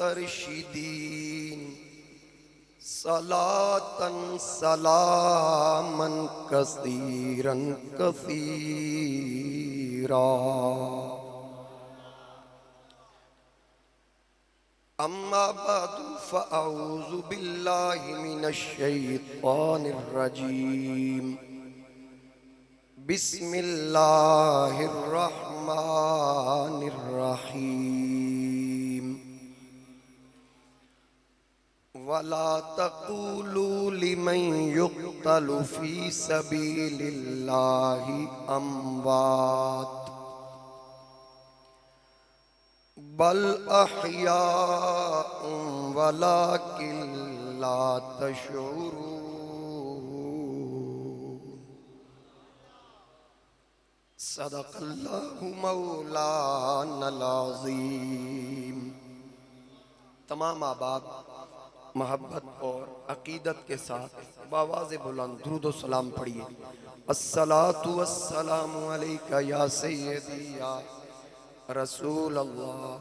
मुस्तरशिदीन सलातन सलामन कसीरन कसीरा। अम्मा बअदु फ़अऊज़ु बिल्लाहि मिनश शैतानिर रजीम। बिस्मिल्लाहिर रहमानिर रहीम। वला तक़ूलू लिमन युक़्तलु फ़ी सबीलिल्लाहि अम्वात बल अहयाउं वलाकिन ला तशऊरून। सदक़ल्लाहु मौलानल अज़ीम। तमाम आबाद मोहब्बत और अकीदत के साथ बावाज़े बुलंद दुरूद व सलाम पढ़िए। अस्सलातु वस्सलामु अलैका या सय्यदी या रसूल अल्लाह।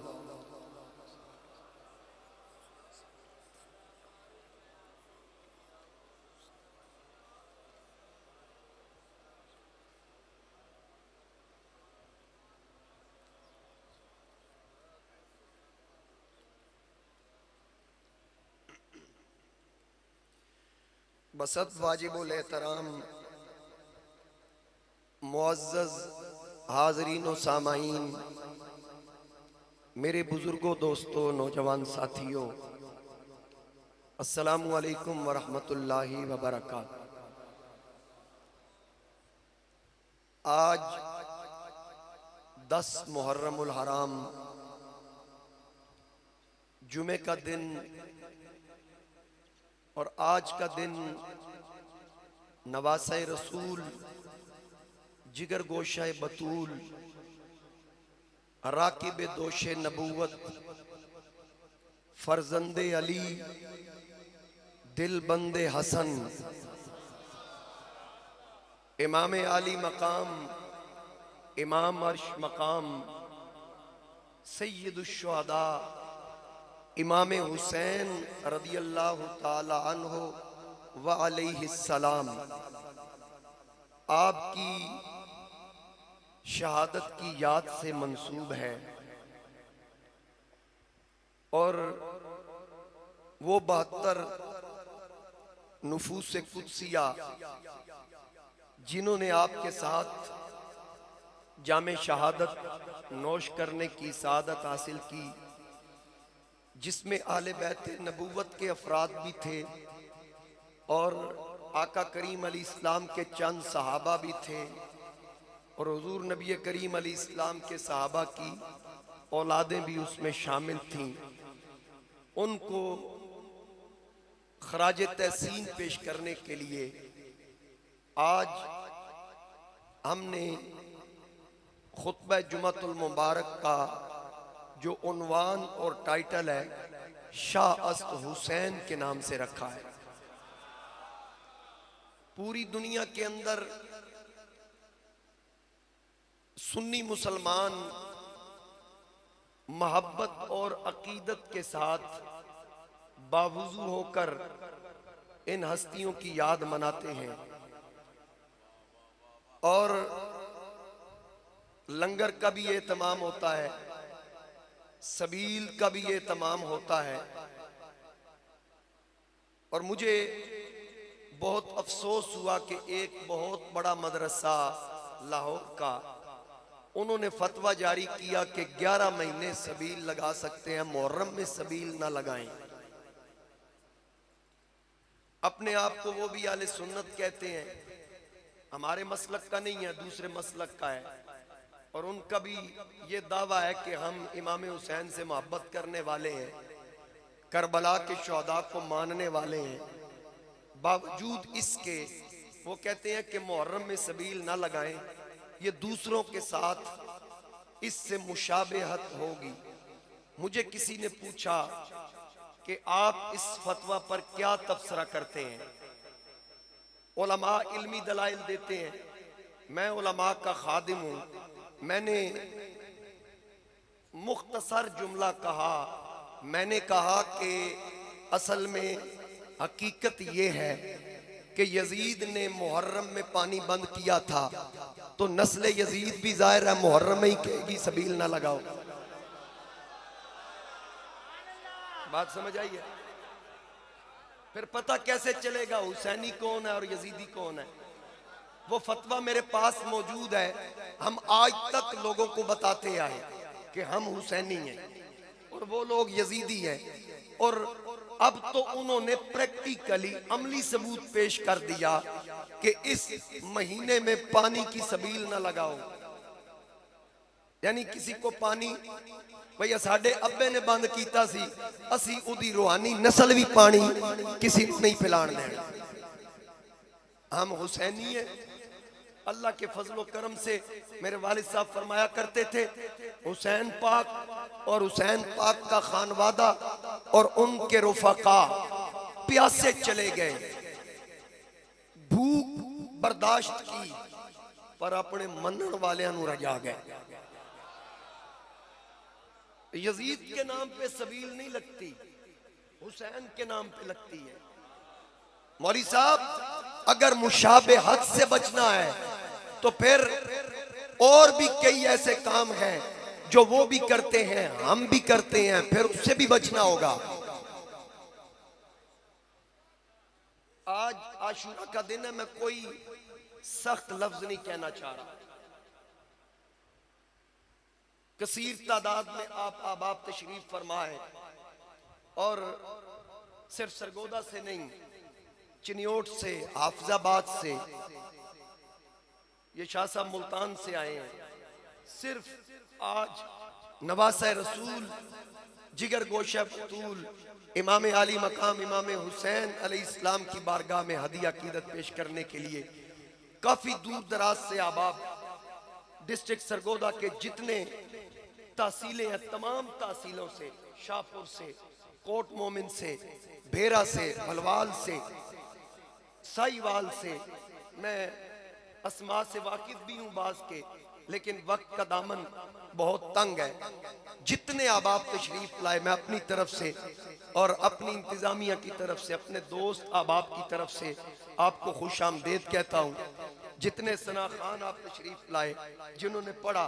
बसत वाजिबुल एहतराम मुअज़्ज़ज़ हाज़रीन व सामाईन, मेरे बुजुर्गों, दोस्तों, नौजवान साथियों, अस्सलामु अलैकुम व रहमतुल्लाहि व बरकातहू। आज 10 मुहर्रमुल हराम जुमे का दिन और आज का दिन नवासे रसूल, जिगर गोशाए बतूल, राकिब दोशे नबूवत, फर्जंदे अली, दिल बंदे हसन, इमाम आली मकाम, इमाम अर्श मकाम, सय्यदुश शुहदा, इमाम हुसैन रदियल्लाहु ताला अन्हु व अलैहिस्सलाम, आपकी शहादत की याद से मंसूब है। और वो 72 नुफूस कुदसिया जिन्होंने आपके साथ जामे शहादत नोश करने की सादत हासिल की, जिसमें आले बैत नबूवत के अफराद भी थे और आका करीम अली इस्लाम के चंद सहाबा भी थे और हुजूर नबी करीम अली इस्लाम के सहाबा की औलादें भी उसमें शामिल थीं। उनको खराज तहसीन पेश करने के लिए आज हमने खुतबा जुमातुल मुबारक का जो उन्वान और टाइटल है शाह अस्त हुसैन के नाम से रखा है। पूरी दुनिया के अंदर सुन्नी मुसलमान मोहब्बत और अकीदत के साथ बावजू होकर इन हस्तियों की याद मनाते हैं और लंगर का भी एहतमाम होता है, सबील का भी एहतमाम होता है। और मुझे बहुत अफसोस हुआ कि एक बहुत बड़ा मदरसा लाहौर का, उन्होंने फतवा जारी किया कि 11 महीने सबील लगा सकते हैं, मुहर्रम में सबील ना लगाएं। अपने आप को वो भी आले सुन्नत कहते हैं, हमारे मसलक का नहीं है, दूसरे मसलक का है। और उनका भी ये दावा है कि हम इमाम हुसैन से मोहब्बत करने वाले हैं, करबला के शहदा को मानने वाले हैं। बावजूद इसके वो कहते हैं कि मुहर्रम में सबील ना लगाएं, ये दूसरों के साथ इससे मुशाबहत होगी। मुझे किसी ने पूछा कि आप इस फतवा पर क्या तबसरा करते हैं। उलमा इल्मी दलाइल देते हैं, मैं उलमा का खादिम हूँ, मैंने मुख्तसर जुमला कहा मैंने कहा कि असल में हकीकत ये है कि यजीद ने मुहर्रम में पानी बंद किया था, तो नस्ल यजीद भी जाहिर है मुहर्रम में ही कहेगी सबील ना लगाओ। बात समझ आई है? फिर पता कैसे चलेगा हुसैनी कौन है और यजीदी कौन है? वो फतवा मेरे पास मौजूद है। हम आज तक लोगों को बताते आए कि हम हुसैनी हैं और वो लोग यजीदी हैं, और अब तो उन्होंने प्रैक्टिकली अमली सबूत पेश कर दिया कि इस महीने में पानी की सबील ना लगाओ। यानी किसी को पानी, भैया साडे अब्बे ने बंद कीता सी, असी उदी रूहानी नस्ल भी पानी किसी को नहीं पिलान देना। हम हुसैनी है। अल्लाह के फजलो करम से मेरे वालिद साहब फरमाया करते थे, हुसैन पाक और हुसैन पाक का खानवादा और उनके रुफका प्यासे चले गए, भूख बर्दाश्त की, पर अपने मनन वालियां नूं रजा गए। यजीद के नाम पे सबील नहीं लगती, हुसैन के नाम पे लगती है। मौली साहब अगर मुशाबहत से बचना है तो फिर और भी कई ऐसे काम हैं जो वो भी करते हैं हम भी करते हैं, फिर उससे भी बचना होगा। आज आशूरा का दिन है, मैं कोई सख्त लफ्ज नहीं कहना चाह रहा। कसीर तादाद में आप आबाब तशरीफ फरमाए, और सिर्फ सरगोदा से नहीं, चिन्योट से, हाफिजाबाद से, ये शाह साहब मुल्तान से आए हैं। सिर्फ आज नवासा रसूल, जिगर गोशा बतूल, इमाम आली मकाम इमाम हुसैन अलैहिस्सलाम की बारगाह में हदिया अकीदत पेश करने के लिए काफी दूर दराज से आबाब डिस्ट्रिक्ट सरगोदा के जितने तहसीलें हैं, तमाम तहसीलों से, शाहपुर से, कोट मोमिन से, भेरा से, भलवाल से, साईवाल से, मैं अस्मा से वाकिफ भी हूँ बाज के, लेकिन वक्त का दामन बहुत तंग है। जितने आबाब तशरीफ लाए, मैं अपनी तरफ से और अपनी इंतजामिया की तरफ से, अपने दोस्त आबाब की तरफ से आपको खुश आमदेद कहता हूँ। जितने सना खान आप तशरीफ लाए, जिन्होंने पढ़ा,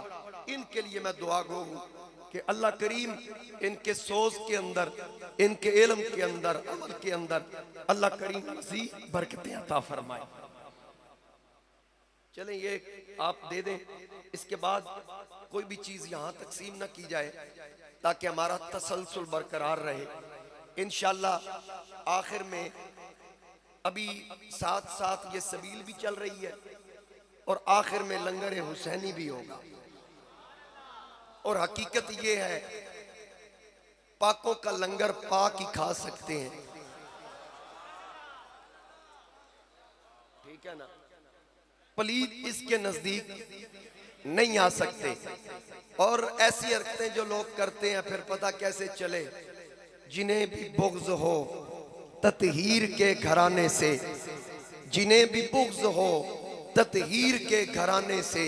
इनके लिए मैं दुआ गो हूँ कि अल्लाह करीम इनके सोच के अंदर, इनके इल्म के अंदर, अमल के अंदर अल्लाह करीम मज़ीद बरकतें अता फरमाए। चलें ये आप दे दें, इसके बाद कोई भी चीज़ यहाँ तकसीम न की जाए ताकि हमारा तसलसल बरकरार रहे। इंशाअल्लाह आखिर में अभी साथ साथ ये सबील भी चल रही है और आखिर में लंगर हुसैनी भी होगा। और हकीकत ये है, पाकों का लंगर पाक ही खा सकते हैं, ठीक है ना? पलीद इसके नजदीक नहीं आ सकते। और ऐसी हरकतें जो लोग करते हैं, फिर पता कैसे चले? जिन्हें भी बुग़्ज़ हो ततहीर के घराने से, जिन्हें भी बुग़्ज़ हो ततहीर के घराने से,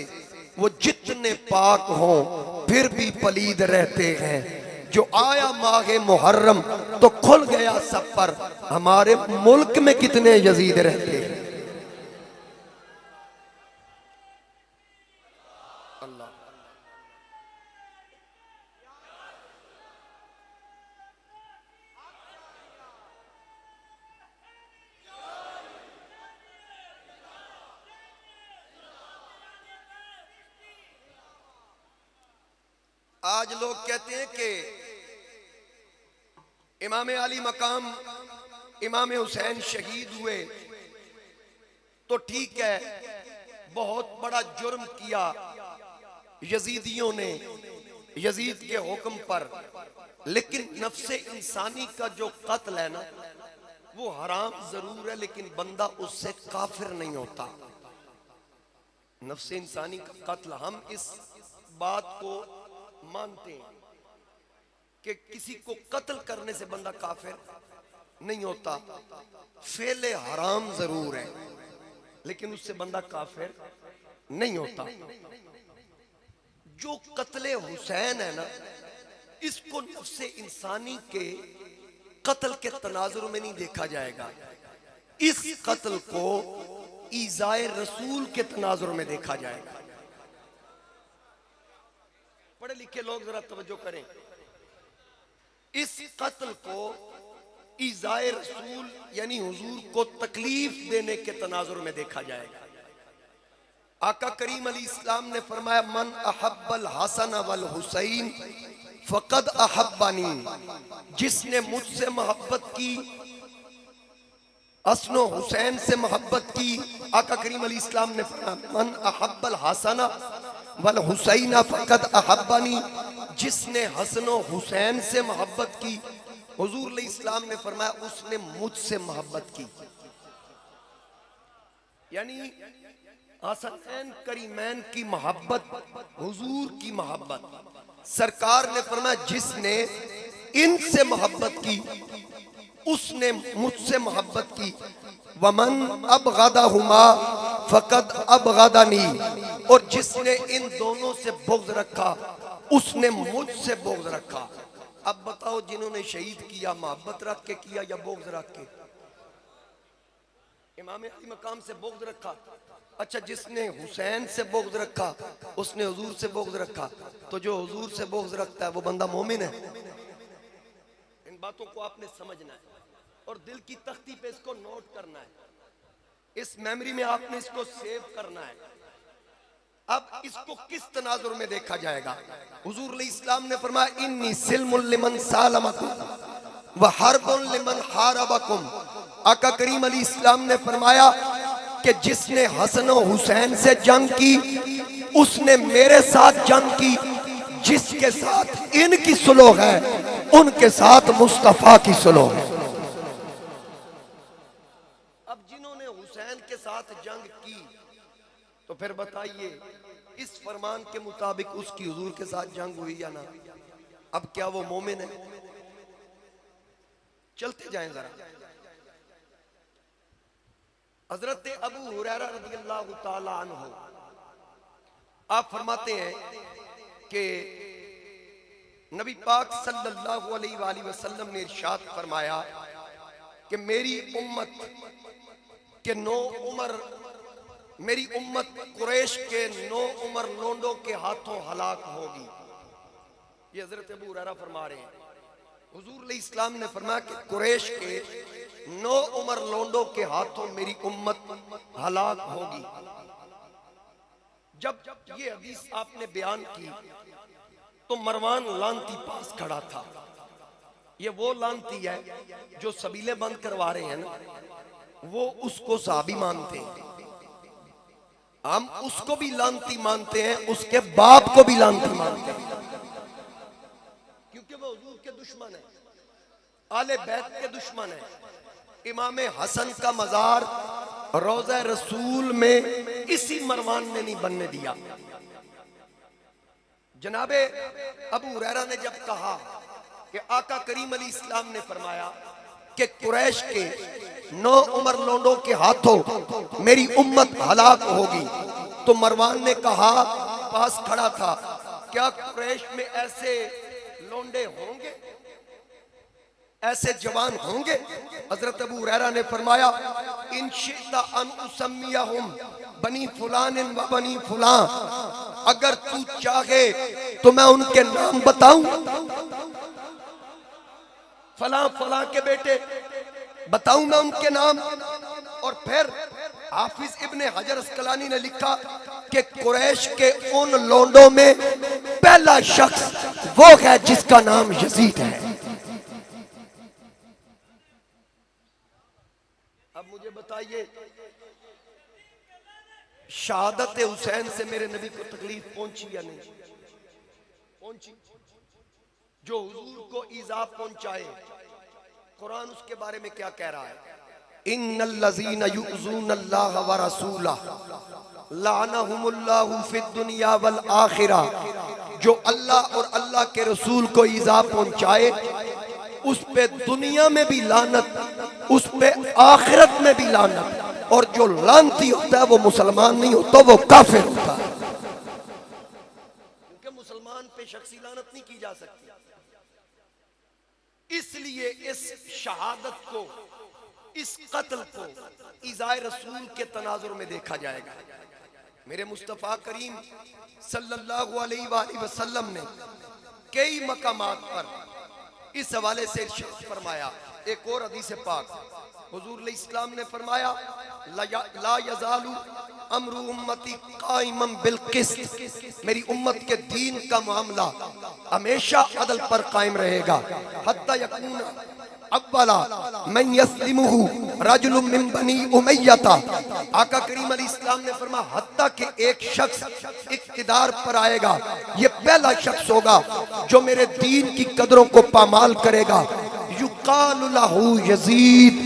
वो जितने पाक हों फिर भी पलीद रहते हैं। जो आया माहे मुहर्रम तो खुल गया सब पर। हमारे मुल्क में कितने यजीद रहते हैं। अल्लाह आज लोग कहते हैं कि इमाम आली मकाम इमाम हुसैन शहीद हुए तो ठीक है, बहुत बड़ा जुर्म किया यजीदियों ने यजीद के हुक्म पर, लेकिन नफ्से इंसानी का जो कत्ल है ना, वो हराम जरूर है, लेकिन बंदा उससे काफिर नहीं होता। नफ्से इंसानी का कत्ल, हम इस बात को मानते हैं कि किसी को कत्ल करने से बंदा काफिर नहीं होता। फेले हराम जरूर है, लेकिन उससे बंदा काफिर नहीं होता। जो कत्ले हुसैन है ना, इसको नफ्से इंसानी के कत्ल के तनाजुर में नहीं देखा जाएगा, इस कत्ल को ईज़ाए रसूल के तनाजुर में देखा जाएगा। पढ़े लिखे लोग जरा तवज्जो करें, इस कत्ल को ईज़ाए रसूल यानी हुजूर को तकलीफ देने के तनाजुर में देखा जाएगा। आका करीम अलैहिस्सलाम ने फरमाया, मन अहब्बल हसन वल हुसैन फकद अहब्बानी, जिसने मुझसे मोहब्बत की, हसन हुसैन से मोहब्बत की। आका करीम अलैहिस्सलाम ने फरमाया, मन अहब्बल हसन वल हुसैन फकद अहब्बानी, जिसने हसन हुसैन से मोहब्बत की, हुजूर अलैहिस्सलाम ने फरमाया उसने मुझसे मोहब्बत की। यानी हसनैन करीमैन की मोहब्बत, हुजूर की मोहब्बत। सरकार ने फरमाया जिसने इनसे मोहब्बत की उसने मुझसे मोहब्बत की। वमन अबगदहुमा फकद अबगदनी, और जिसने इन दोनों से बुग़्ज़ रखा उसने मुझसे बुग़्ज़ रखा। अब बताओ, जिन्होंने शहीद किया मोहब्बत रख के किया या बुग़्ज़ रख के? इमाम अली मकाम से बुग़्ज़ रखा। अच्छा, जिसने हुसैन से बुग़्ज़ रखा उसने हुजूर से बुग़्ज़ रखा। तो जो हुजूर से बुग़्ज़ रखता है वो बंदा मोमिन है। इन बातों को आपने समझना है और दिल की तख्ती पे इसको नोट करना है, इस मेमोरी में आपने इसको सेव करना है। अब इसको किस तनाजुर में देखा जाएगा? हुजूर अलैहिस्सलाम ने फरमाया, इन्नी सिल्मुल लिमन सालमकुम व हरबुन लिमन हारबकुम। आका करीम अलैहिस्सलाम ने फरमाया कि जिसने हसन हुसैन से जंग की उसने मेरे साथ जंग की, जिसके साथ इनकी सुलह है उनके साथ मुस्तफा की सुलह है। अब जिन्होंने हुसैन के साथ जंग की तो फिर बताइए इस फरमान के मुताबिक उसकी हुजूर के साथ जंग हुई या ना? अब क्या वो मोमिन है? चलते जाएं जरा। हजरत अबू हुरैरा रज़ियल्लाहु ताला अन्हु आप फरमाते हैं कि नबी पाक सल्लल्लाहु अलैहि वसल्लम ने इरशाद फरमाया कि मेरी उम्मत के 9 उमर, मेरी उम्मत कुरैश के 9 उमर लोंडों के हाथों हलाक होगी। ये हजरत अबू हुरैरा फरमा रहे हैं। हुजूर अलैहिस्सलाम ने फरमाया कि कुरैश के 9 उमर लोंडों के हाथों मेरी उम्मत हलाक होगी। जब ये हदीस आपने बयान की तो मरवान लानती पास खड़ा था। ये वो लानती है जो सबीलें बंद करवा रहे हैं ना, वो उसको सहाबी मानते हैं। हम उसको भी लानती मानते हैं, उसके बाप को भी लानती मानते हैं, क्योंकि वो हुजूर के दुश्मन है, आले बैत के दुश्मन है। इमाम हसन का मजार रोज़ा रसूल में इसी मरवान ने नहीं बनने दिया। जनाबे अबू हुरैरा ने जब कहा कि आका करीम अलैहिस्सलाम ने फरमाया कि कुरैश के 9 उमर लोंडों के हाथों मेरी उम्मत हलाक होगी, तो मरवान ने कहा, पास खड़ा था, क्या कुरैश में ऐसे लोंडे होंगे, ऐसे जवान होंगे? हजरत अबू हुरैरा ने फरमाया, इन शिता अन उसम्मियहुम बनी फुलान व बनी फुलान, अगर तू चाहे तो मैं उनके नाम बताऊं, फला फला के बेटे बताऊं मैं उनके नाम। और फिर हाफिज इब्ने हजर अस्कलानी ने लिखा कि कुरैश के उन लोंडों में पहला शख्स वो है जिसका नाम यजीद है। अब मुझे बताइए, शहादत हुसैन से मेरे नबी को तकलीफ पहुंची या नहीं पहुंची? जो हुजूर को ईज़ा पहुंचाए, कुरान उसके बारे में क्या कह रहा है? इन्नल्लज़ीना युज़ूनल्लाह व रसूलहु लअनहुमुल्लाहु फिद दुनिया वल आखिरह। जो अल्लाह और अल्लाह के रसूल को ईज़ा पहुंचाए उस पे दुनिया में भी लानत, उस पे आखिरत में भी लानत, और जो लानती होता है वो मुसलमान नहीं होता, वो काफिर होता है। क्योंकि मुसलमान पे शख्सी लानत नहीं की जा सकती। इसलिए इस शहादत को, इस कत्ल को इज़ाए रसूल के तनाजुर में देखा जाएगा। मेरे मुस्तफ़ा करीम सल्लल्लाहु अलैहि वसल्लम ने कई मकामात पर इस हवाले से इरशाद फरमाया। एक और हदीस पाक हुजूर इस्लाम ने फरमाया, ला यज़ालु अम्रु उम्मती काइमम बिल क़िस्त, मेरी उम्मत के दीन का मामला हमेशा अदल पर कायम रहेगा। हत्ता यकून अव्वला मन यस्लिमुहु रजुलुम मिन बनी उमय्यता, आका करीम अलैहिस्सलाम ने फरमाया हत्ता कि एक शख्स इक़्तिदार पर आएगा, ये पहला शख्स होगा जो मेरे दीन की कदरों को पामाल करेगा। युकालु लहू यजीद,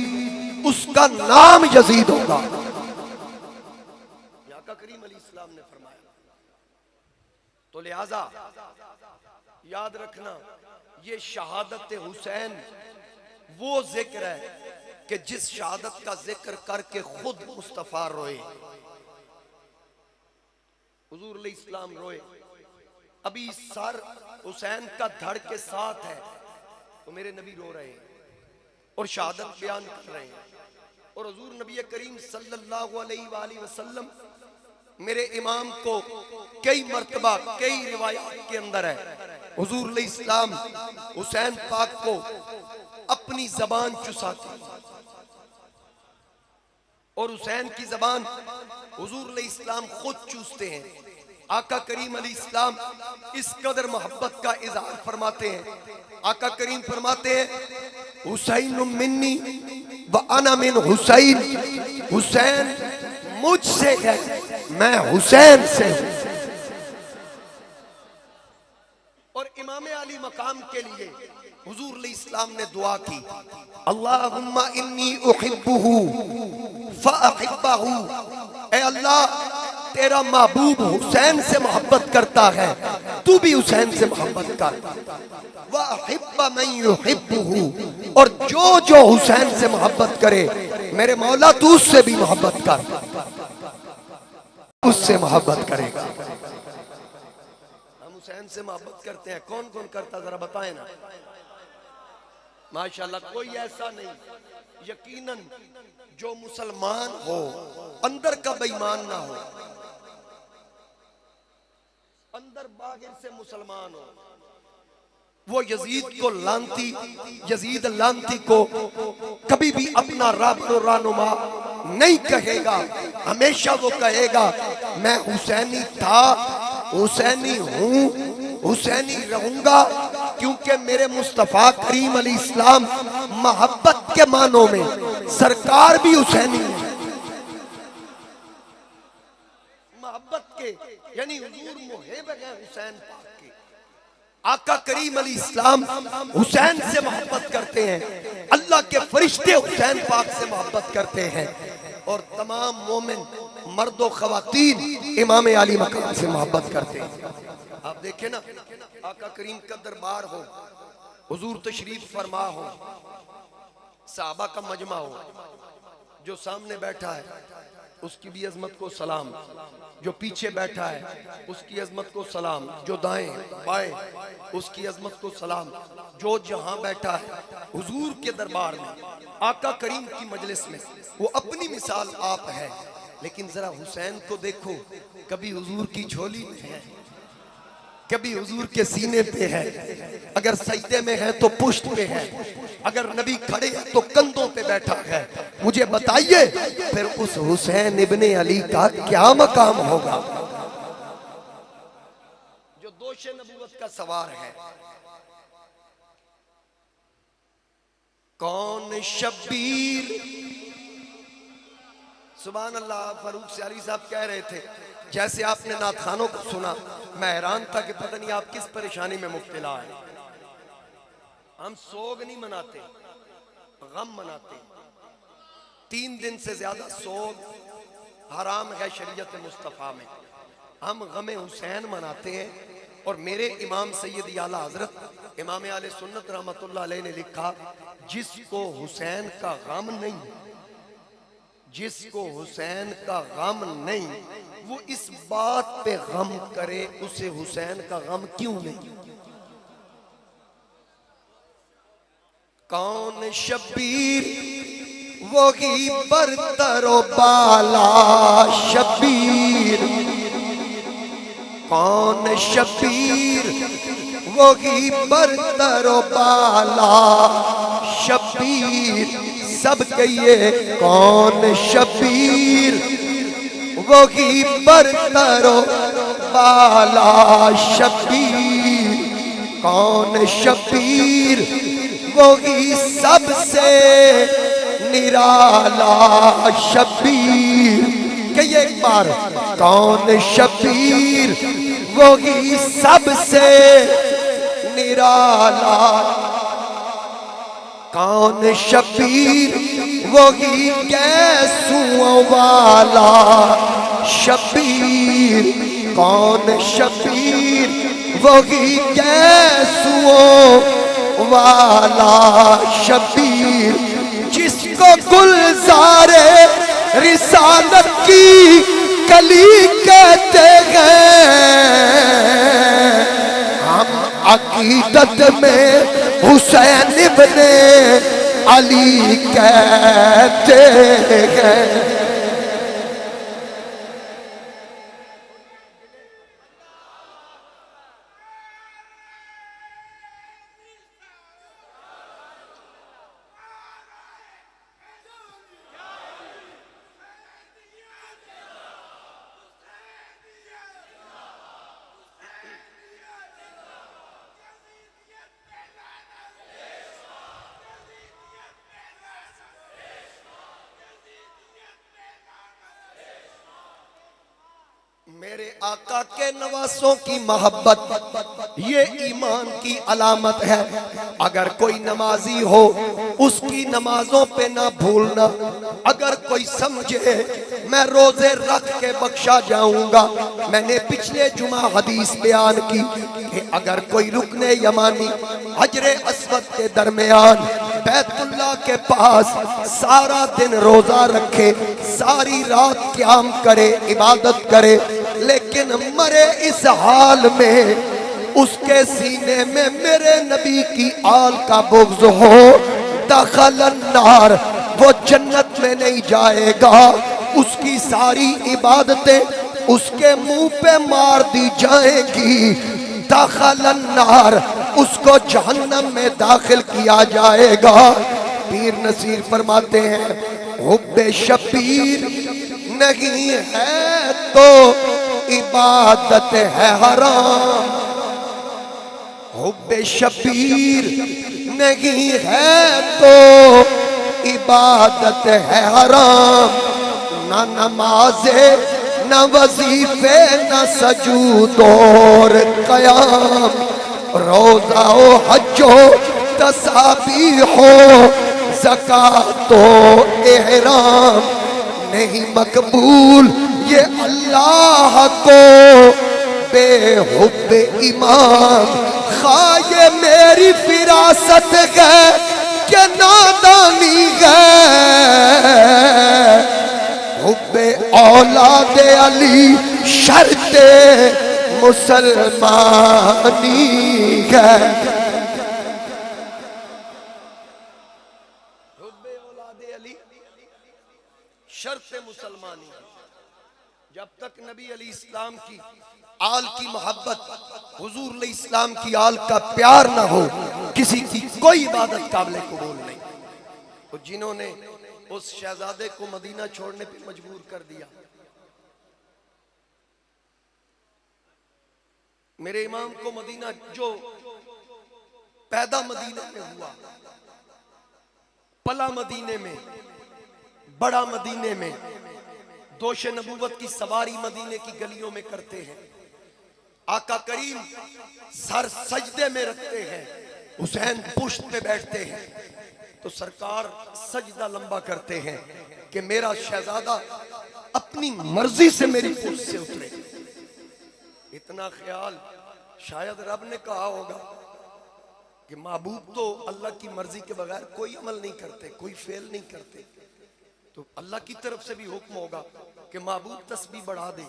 उसका नाम यजीद होगा। आका करीम अलैहिस्सलाम ने फरमाया। तो लिहाजा याद रखना, ये शहादत हुसैन वो जिक्र है कि जिस शहादत का जिक्र करके खुद मुस्तफा रोए, हुजूर इस्लाम रोए। अभी सर हुसैन का धड़ के साथ है तो मेरे नबी रो रहे हैं और शहादत बयान कर रहे हैं। और हुजूर नबी करीम सल्लल्लाहु अलैहि वसल्लम मेरे इमाम को कई मर्तबा कई रिवायात के अंदर है, हुजूर इस्लाम हुसैन पाक को अपनी जबान चुसाते और हुसैन की जबान हुजूर इस्लाम खुद चूसते हैं। आका करीम अलैहिस्सलाम इस कदर मोहब्बत का इजहार फरमाते हैं। आका करीम फरमाते हैं, हुसैन मिन्नी व अना मिन हुसैन, हुसैन मुझसे है, मैं हुसैन से हूं। और इमाम अली मकाम के लिए हुजूर इस्लाम ने दुआ की, अल्लाहुम्मा इन्नी उहिब्बुहु फअहिब्बहु, ए अल्लाह तेरा महबूब हुसैन से मोहब्बत करता है, तू भी हुसैन से मोहब्बत कर। वअहिब्ब मन युहिब्बुहु, और जो जो हुसैन से मोहब्बत करे मेरे मौला तू उससे भी मोहब्बत कर, उससे मोहब्बत करेगा। हम हुसैन से मोहब्बत करते हैं, कौन कौन करता जरा बताएं ना। माशाल्लाह कोई ऐसा नहीं, यकीनन जो मुसलमान हो अंदर का बेईमान ना हो, अंदर बाहर से मुसलमान हो, वो यजीद को लांती, यजीद लांती को कभी भी अपना रहनुमा नहीं कहेगा। हमेशा वो कहेगा मैं हुसैनी था, हुसैनी हूं, हुसैनी रहूंगा, क्योंकि मेरे मुस्तफा करीम अलैहिस्सलाम मोहब्बत के मानों में सरकार भी हुसैनी है। मोहब्बत के यानी हुजूर मुहिब हैं हुसैन पाक के। आका करीम अलैहिस्सलाम हुसैन से मोहब्बत करते हैं, अल्लाह के फरिश्ते हुसैन पाक से मोहब्बत करते हैं, और तमाम मोमिन मर्दो खवातीन इमाम अली मकाम से मोहब्बत करते हैं। आप देखें ना, आका करीम का दरबार हो, हुजूर तशरीफ फरमा हो, सहाबा का मजमा हो, जो सामने बैठा है उसकी भी अजमत को सलाम, जो पीछे बैठा है उसकी अजमत को सलाम, जो दाएं बाएं उसकी अजमत को सलाम, जो जहां बैठा है हुजूर के दरबार में आका करीम की मजलिस में, वो अपनी मिसाल आप है। लेकिन जरा हुसैन को देखो, कभी हुजूर की झोली में है, कभी हुजूर के सीने पे है, अगर सजदे में है तो पुष्ट पे है, अगर नबी खड़े हैं तो कंधों पे बैठा है। मुझे बताइए फिर उस हुसैन इब्ने अली का क्या मकाम होगा, जो दोषे नबूवत का सवार है। कौन शब्बीर, सुभान अल्लाह। फारूक सियाली साहब कह रहे थे, जैसे आपने नात खानों को सुना, मैं हैरान था कि पता नहीं आप किस परेशानी में मुब्तला है। हम सोग नहीं मनाते, गम मनाते। 3 दिन से ज्यादा सोग हराम है शरीयत मुस्तफ़ा में। हम गमे हुसैन मनाते हैं। और मेरे इमाम सैयद आला हजरत इमाम आले सुन्नत रहमतुल्लाह अलैह ने लिखा, जिसको हुसैन का गम नहीं, जिसको हुसैन का गम नहीं, वो इस बात पे गम करे उसे हुसैन का गम क्यों नहीं। कौन शबीर वही बरतरो बाला शबीर, कौन शबीर वही बरतरो बाला शबीर, सब कहिए कौन शबीर वही बरतरो बाला शबीर, कौन शबीर वही सबसे निराला शबीर। कहिए एक बार, कौन शबीर वही सबसे निराला, कौन शबीर वही गैसुओं वाला शबीर, कौन शबीर वही गैसुओं वाला शबीर, जिसको गुलजारे रिसालत की कली कहते हैं, हम अकीदत में हुसैन इब्ने अली कहते हैं। मेरे आका के नवासों की मोहब्बत ये ईमान की अलामत है। अगर कोई नमाजी हो उसकी नमाजों पे ना भूलना। अगर कोई समझे मैं रोजे रख के बख्शा जाऊंगा, मैंने पिछले जुमा हदीस बयान की कि अगर कोई रुकने यमानी हजरे अस्वद के दरमियान बैतुल्लाह के पास सारा दिन रोजा रखे, सारी रात क़याम करे, इबादत करे, लेकिन मरे इस हाल में उसके सीने में मेरे नबी की आल का बुग़्ज़ हो, दखलन नार, वो जन्नत में नहीं जाएगा। उसकी सारी इबादतें उसके मुंह पे मार दी जाएगी, दखलन नार, उसको जहन्नम में दाखिल किया जाएगा। पीर नसीर फरमाते हैं, हुब्बे शबीर नहीं है तो इबादत है हराम, हुब्बे शबीर नहीं है तो इबादत है हराम। न नमाजे न वजीफे न सजूद और क़याम, रोज़ा ओ हज्जो तसाबीह हो ज़कातो एहराम, नहीं मकबूल ये अल्लाह को बेहुब्बे इमाम। खाए मेरी फिरासत है कि नादानी है, हुब्बे औलादे अली शर्ते मुसलमानी है। हुब्बे औलादे अली शर्ते मुसलमानी। जब तक नबी अली इस्लाम की आल की मोहब्बत, हुजूर अली इस्लाम की आल का प्यार ना हो, किसी की कोई इबादत काबिल कबूल नहीं। तो जिन्होंने उस शहजादे को मदीना छोड़ने पे मजबूर कर दिया, मेरे इमाम को मदीना जो पैदा मदीने में हुआ, पला मदीने में, बड़ा मदीने में, दोष नबूवत की सवारी मदीने की गलियों में करते हैं। आका करीम सर सजदे में रखते हैं, हुसैन पुश्त पे बैठते हैं, तो सरकार सजदा लंबा करते हैं कि मेरा शहजादा अपनी मर्जी से मेरी पुश्त से उतरे। इतना ख्याल शायद रब ने कहा होगा कि महबूब तो अल्लाह की मर्जी के बगैर कोई अमल नहीं करते, कोई फेल नहीं करते। तो अल्लाह की तरफ से भी हुक्म होगा कि महबूब तस्बीह बढ़ा दे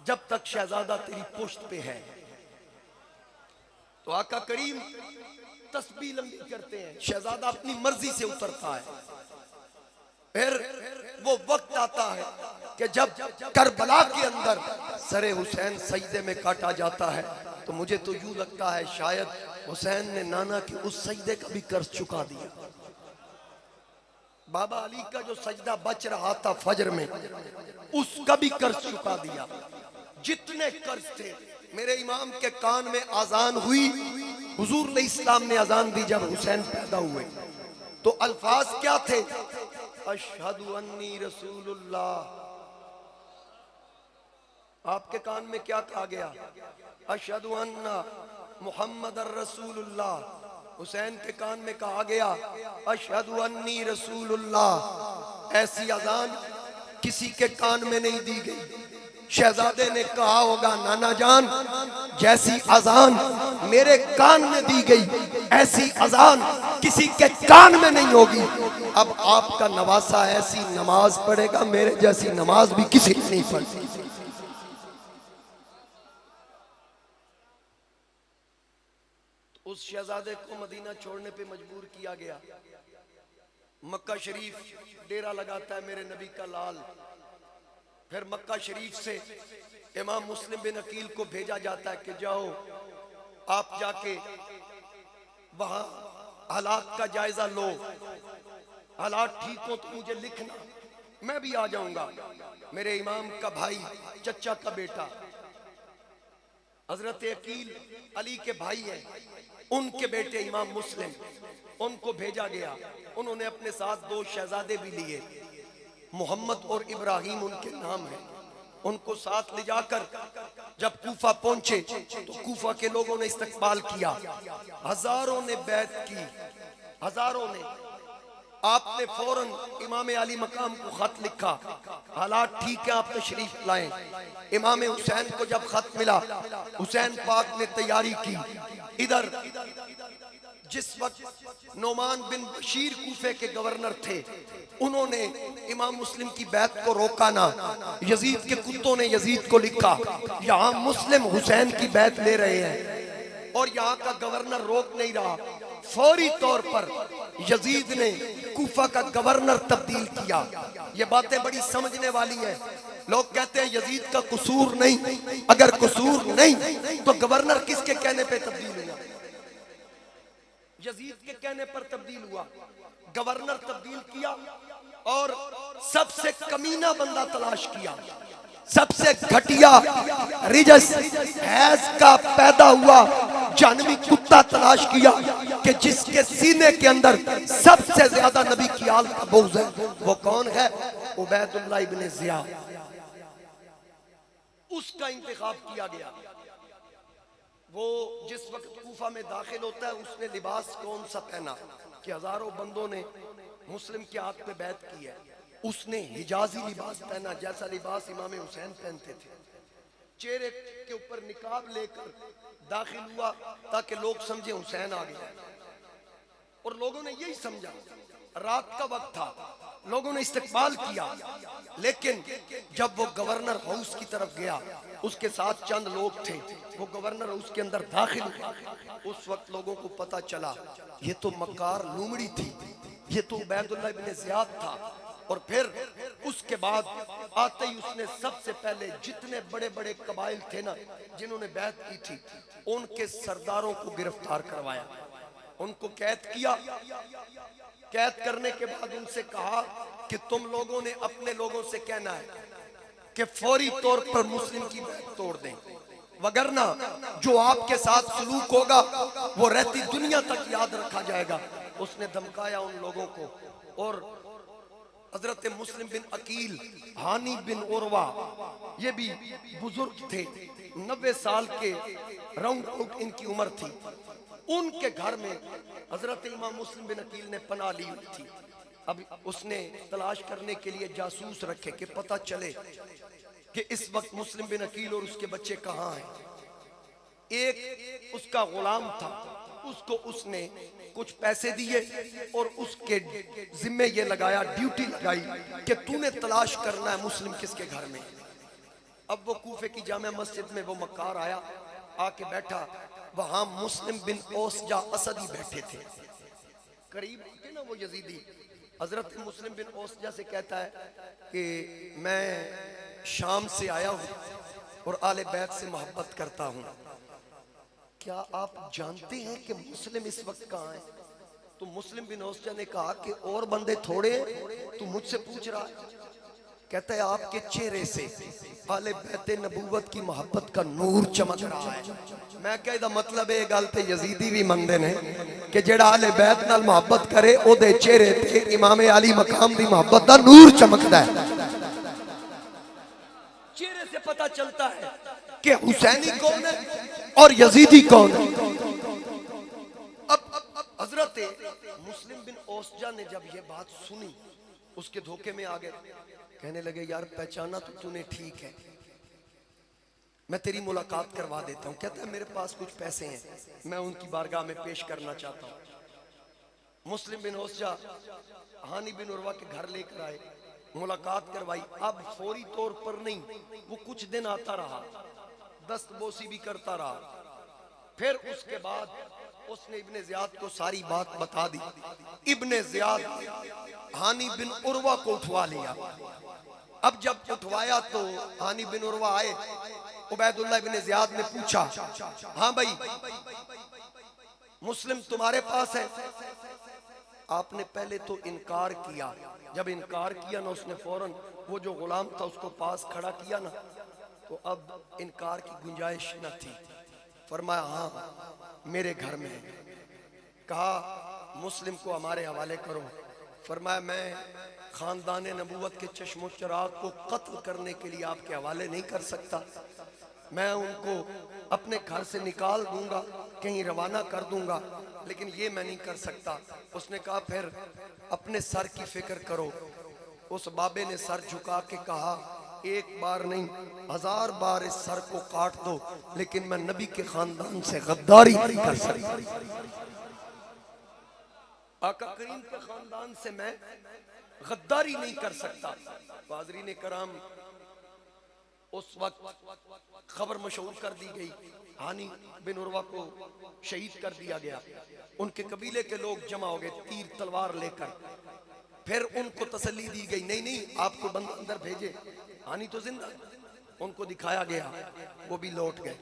जब तक शहजादा तेरी पुश्त पे है। तो आका करीम तस्बीह लंबी करते हैं, शहजादा अपनी मर्जी से उतरता है। फिर वो वक्त आता है कि जब करबला के अंदर सरे हुसैन सजदे में काटा जाता है, तो मुझे तो यूं लगता है शायद हुसैन ने नाना के उस सजदे का भी कर्ज चुका दिया। बाबा अली का जो सजदा बच रहा था फजर में, उसका भी कर्ज चुका दिया। जितने कर्ज थे, मेरे इमाम के कान में अजान हुई, हुजूर ने इस्लाम ने अजान दी जब हुसैन पैदा हुए, तो अल्फाज क्या थे? अशहदु अन्नी रसूलुल्लाह। आपके कान में क्या कहा गया? अशहदु अन्ना मुहम्मदर रसूलुल्लाह। हुसैन के कान में कहा गया अशहदु अन्नी रसूलुल्लाह। ऐसी अजान किसी के कान में नहीं दी गई। शहजादे ने कहा होगा, नाना जान जैसी अजान मेरे कान में दी गई, ऐसी अजान किसी के कान में नहीं होगी। अब आपका नवासा ऐसी नमाज पढ़ेगा, मेरे जैसी नमाज भी किसी ने नहीं पढ़ी। उस शहजादे को मदीना छोड़ने पे मजबूर किया गया। मक्का शरीफ डेरा लगाता है मेरे नबी का लाल। फिर मक्का शरीफ से इमाम मुस्लिम बिन अकील को भेजा जाता है कि जाओ आप जाके वहां हालात का जायजा लो, हालात ठीक हो तो मुझे लिखना, मैं भी आ जाऊंगा। मेरे इमाम का भाई, चचा का बेटा हजरत अकील अली के भाई हैं, उनके बेटे इमाम मुस्लिम, उनको भेजा गया। उन्होंने अपने साथ दो शहजादे भी लिए, मोहम्मद और इब्राहिम उनके नाम है। उनको साथ ले जाकर जब कूफा पहुंचे तो कूफा के लोगों ने इस्तकबाल किया, हजारों ने बैत की, हजारों ने। आपने फौरन इमाम अली मकाम को खत लिखा, हालात ठीक है आप तशरीफ लाएं। इमाम हुसैन को जब खत मिला, हुसैन पाक ने तैयारी की। इधर जिस वक्त नोमान बिन बशीर कूफे के गवर्नर थे, उन्होंने इमाम मुस्लिम की बैत को रोका ना। यजीद के कुत्तों ने यजीद को लिखा, यहाँ मुस्लिम हुसैन की बैत ले रहे हैं, और यहाँ का गवर्नर रोक नहीं रहा। फौरी तौर पर यजीद ने कूफा का गवर्नर तब्दील किया। ये बातें बड़ी समझने वाली हैं। लोग कहते हैं यजीद का कसूर नहीं, अगर कसूर नहीं तो गवर्नर किसके कहने पे तब्दील हुआ? यजीद के कहने पर तब्दील हुआ। गवर्नर तब्दील किया और सबसे कमीना बंदा तलाश किया, सबसे घटिया रिजस हैज का पैदा हुआ जानवी कुत्ता तलाश किया कि जिसके सीने के अंदर सबसे ज्यादा नबी की आल का बोझ है। वो कौन है? उबैदुल्लाह इब्ने ज़िया। उसका इंतखाब किया गया। वो जिस वक्त कूफा में दाखिल होता है, उसने लिबास कौन सा पहना कि हजारों बंदों ने मुस्लिम के हाथ पे बैत की है। उसने हिजाजी लिबास पहना, जैसा लिबास इमाम हुसैन पहनते थे। चेहरे के ऊपर निकाब लेकर दाखिल हुआ ताकि लोग समझे हुसैन आ गया। और लोगों ने यही समझा। रात का वक्त था, लोगों ने इस्तकबाल किया। लेकिन जब वो गवर्नर हाउस की तरफ गया, उसके साथ चंद लोग थे, वो गवर्नर हाउस के अंदर दाखिल हुआ। उस वक्त लोगों को पता चला ये तो मक्कार लूमड़ी थी, ये तो उबैदुल्लाह इब्ने ज़ियाद था। और फिर उसके बाद आते ही उसने सबसे पहले जितने बड़े बड़े कबाइल थे ना जिन्होंने बैत की थी, उनके सरदारों को गिरफ्तार करवाया, उनको कैद किया। कैद करने के बाद उनसे कहा कि तुम लोगों ने अपने लोगों से कहना है कि फौरी तौर पर मुस्लिम की बैत तोड़ दें, वगरना जो आपके साथ सलूक होगा वो रहती दुनिया तक याद रखा जाएगा। उसने धमकाया उन लोगों को। और हजरत मुस्लिम बिन अकील, हानी बिन उरवा, ये भी बुजुर्ग थे, 90 साल के राउंड आउट इनकी उम्र थी। उनके घर में हजरत इमाम मुस्लिम बिन अकील ने पनाह ली हुई थी। अब उसने तलाश करने के लिए जासूस रखे कि पता चले कि इस वक्त मुस्लिम बिन अकील और उसके बच्चे कहाँ हैं। एक उसका गुलाम था, उसको उसने कुछ पैसे दिए और उसके जिम्मे ये लगाया, ड्यूटी लगाई कि तूने तलाश करना है मुस्लिम किसके घर में। अब वो कूफे की जामे मस्जिद में वो मक्कार आया, आके बैठा, वहां मुस्लिम बिन ओसजा असदी बैठे थे, करीब थे ना वो यजीदी। हजरत मुस्लिम बिन ओसजा से कहता है कि मैं शाम से आया हूँ और आले बैत से मोहब्बत करता हूँ, क्या आप जानते हैं कि मुस्लिम इस वक्त कहाँ है? तो मुस्लिम बिन ओसजा ने कहा कि और बंदे थोड़े तू मुझसे पूछ रहा है? कहता है आपके चेहरे से आले बैत नबूवत की मोहब्बत का नूर चमक रहा है। मैं क्या इदा मतलब है गल ते यजीदी भी मंगते ने कि जेड़ा आले बैत नाल मोहब्बत करे ओदे चेहरे ते इमाम अली मकाम दी मोहब्बत दा नूर चमकदा है। चेहरे से पता चलता है कि हुसैनी कौन है और यजीदी कौन है। अब हजरत मुस्लिम बिन ओसजा ने जब ये बात सुनी उसके धोखे में आ गए, कहने लगे यार पहचाना तो तूने ठीक है, मैं तेरी मुलाकात करवा देता हूँ। कहता है मेरे पास कुछ पैसे हैं, मैं उनकी बारगाह में पेश करना चाहता हूँ। मुस्लिम बिन ओसजा हानी बिन उर्वा के घर लेकर आए, मुलाकात करवाई। अब फौरी तौर पर नहीं, वो कुछ दिन आता रहा, दस्तबोसी भी करता रहा। फिर उसके बाद उसने इब्ने ज़ियाद को सारी बात बता दी। इब्ने ज़ियाद हानी बिन उर्वा को उठवा लिया। अब जब उठवाया तो हानी बिन उर्वा आए, उबैदुल्लाह इब्ने ज़ियाद ने पूछा, हाँ भाई मुस्लिम तुम्हारे पास है? आपने पहले तो इनकार किया, जब इनकार किया ना उसने फौरन वो जो गुलाम था उसको पास खड़ा किया ना, तो अब इनकार की गुंजाइश न थी। फरमाया हाँ मेरे घर में है। कहा मुस्लिम को हमारे हवाले करो। फरमाया मैं खानदान नबूवत के चश्मो चिराग को कत्ल करने के लिए आपके हवाले नहीं कर सकता, मैं उनको अपने घर से निकाल दूंगा, कहीं रवाना कर दूंगा, लेकिन ये मैं नहीं कर सकता। उसने कहा फिर अपने सर की फिक्र करो। उस बाबे ने सर झुका के कहा एक बार नहीं 1000 बार इस सर को काट दो, लेकिन मैं नबी के खानदान से गद्दारी नहीं कर सकता। आका करीम के खानदान से मैं गद्दारी नहीं कर सकता। हाज़रीन कराम उस वक्त खबर मशहूर कर दी गई, हानी बिन उर्वा को शहीद कर दिया गया। उनके कबीले के लोग जमा हो गए तीर तलवार लेकर। फिर उनको तसल्ली दी गई, नहीं नहीं आपको बंद अंदर भेजे, हानी तो जिंदा। उनको दिखाया गया, वो भी लौट गए।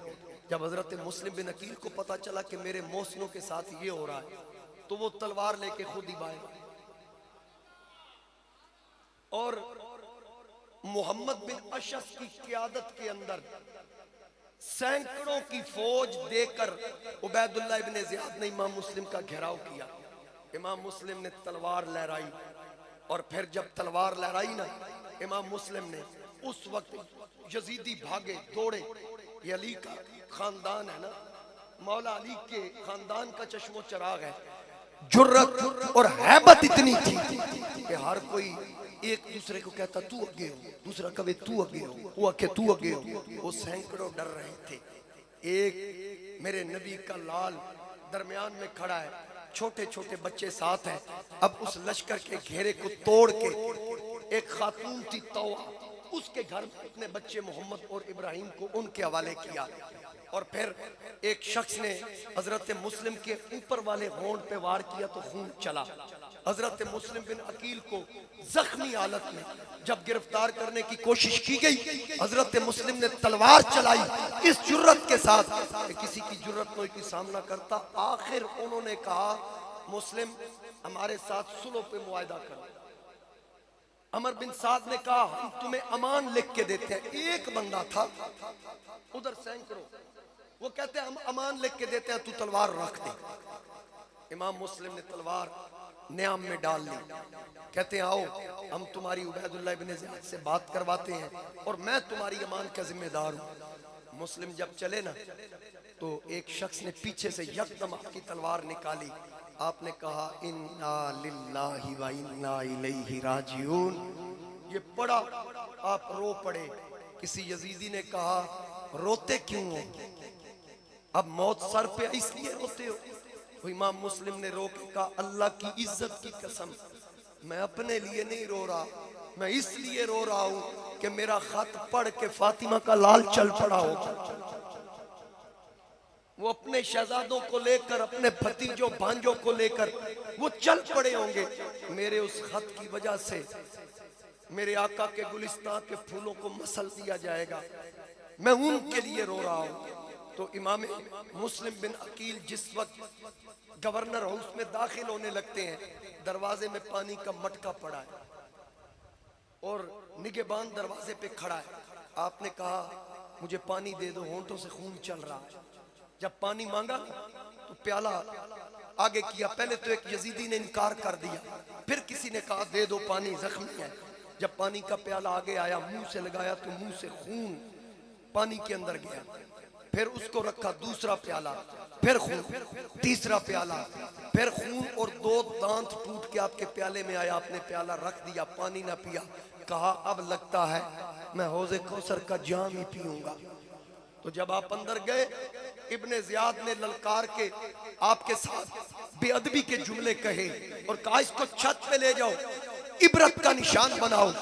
जब हजरत मुस्लिम बिन अकील को पता चला कि मेरे मोहसिनों के साथ ये हो रहा है, तो वो तलवार लेके खुद ही बाहर। और मोहम्मद बिन अशस की क़ियादत के अंदर सैकड़ों की फौज देकर उबैदुल्लाह इब्ने ज़ियाद ने इमाम मुस्लिम का घेराव किया। इमाम मुस्लिम ने तलवार लहराई, और फिर जब तलवार लहराई ना इमाम मुस्लिम ने, उस वक्त यजीदी भागे दौड़े। ये अली का खानदान है ना, मौला अली के खानदान का चश्मो चिराग है। जुर्रत और हैबत इतनी थी कि हर कोई एक दूसरे को कहता तू अगे हो, दूसरा कहे तू अगे हो, वो आखे तू अगे हो। वो सैकड़ों डर रहे थे। एक मेरे नबी का लाल दरमियान में खड़ा है, छोटे छोटे बच्चे साथ हैं। अब उस लश्कर के घेरे को तोड़ के एक खातून थी तौआ, उसके घर में अपने बच्चे मोहम्मद और इब्राहिम को उनके हवाले किया। और फिर एक शख्स ने हजरत मुस्लिम के ऊपर वाले होंठ पे वार किया तो खून चला। हजरत मुस्लिम बिन अकील को जख्मी हालत में जब गिरफ्तार करने की कोशिश की गई, हजरत मुस्लिम ने तलवार चलाई इस जुर्रत के साथ कि किसी की जुर्रत कोई की सामना करता। आखिर उन्होंने कहा मुस्लिम हमारे साथ सुलह पे मुआहदा करो। अमर बिन साद ने कहा हम तुम्हें अमान लिख के देते हैं। एक बंदा था, उधर सैकड़ों, वो कहते हैं हम अमान लिख के देते हैं, तू तलवार रख दे। इमाम मुस्लिम ने तलवार न्याम में डाल ली। कहते हैं आओ हम तुम्हारी उबैदुल्लाह इब्ने ज़ियाद से बात करवाते हैं और मैं तुम्हारी अमान का जिम्मेदार हूँ। मुस्लिम जब चले ना तो एक शख्स ने पीछे से यकदम आपकी तलवार निकाली। आपने कहा इन्ना लिल्लाहि व इन्ना इलैहि राजिऊन। ये पढ़ा, आप रो पड़े। किसी यजीदी ने कहा रोते क्यों हो, अब मौत सर पे इसलिए रोते हो? तो इमाम मुस्लिम ने रो के कहा अल्लाह की इज्जत की कसम, मैं अपने लिए नहीं रो रहा, मैं इसलिए रो रहा हूं कि मेरा खत पढ़ के फातिमा का लाल चल पड़ा हो। वो अपने शहजादों को लेकर, अपने भतीजों भांजों को लेकर वो चल पड़े होंगे। मेरे उस खत की वजह से मेरे आका के गुलिस्तान के फूलों को मसल दिया जाएगा, मैं उनके लिए रो रहा हूं। तो इमाम मुस्लिम बिन अकील जिस वक्त गवर्नर हाउस में दाखिल होने लगते हैं, दरवाजे में पानी का मटका पड़ा है और निगहबान दरवाजे पे खड़ा है। आपने कहा मुझे पानी दे दो, होंठों से खून चल रहा है। जब पानी मांगा तो प्याला आगे किया, पहले तो एक यजीदी ने इनकार कर दिया, फिर किसी ने कहा दे दो पानी, जख्मी है। जब पानी का प्याला आगे आया, मुंह से लगाया तो मुंह से खून पानी के अंदर गया। फिर उसको रखा, दूसरा प्याला, फिर खून, तीसरा प्याला, फिर खून और 2 दांत टूट के आपके प्याले में आया। आपने प्याला रख दिया, पानी ना पिया। कहा अब लगता है मैं हौज़े कौसर का जाम ही पीऊंगा। तो जब आप अंदर गए, इब्ने ज़ियाद ने ललकार के आपके साथ बेअदबी के जुमले कहे और कहा इसको छत पे ले जाओ, इबरत का निशान बनाओ,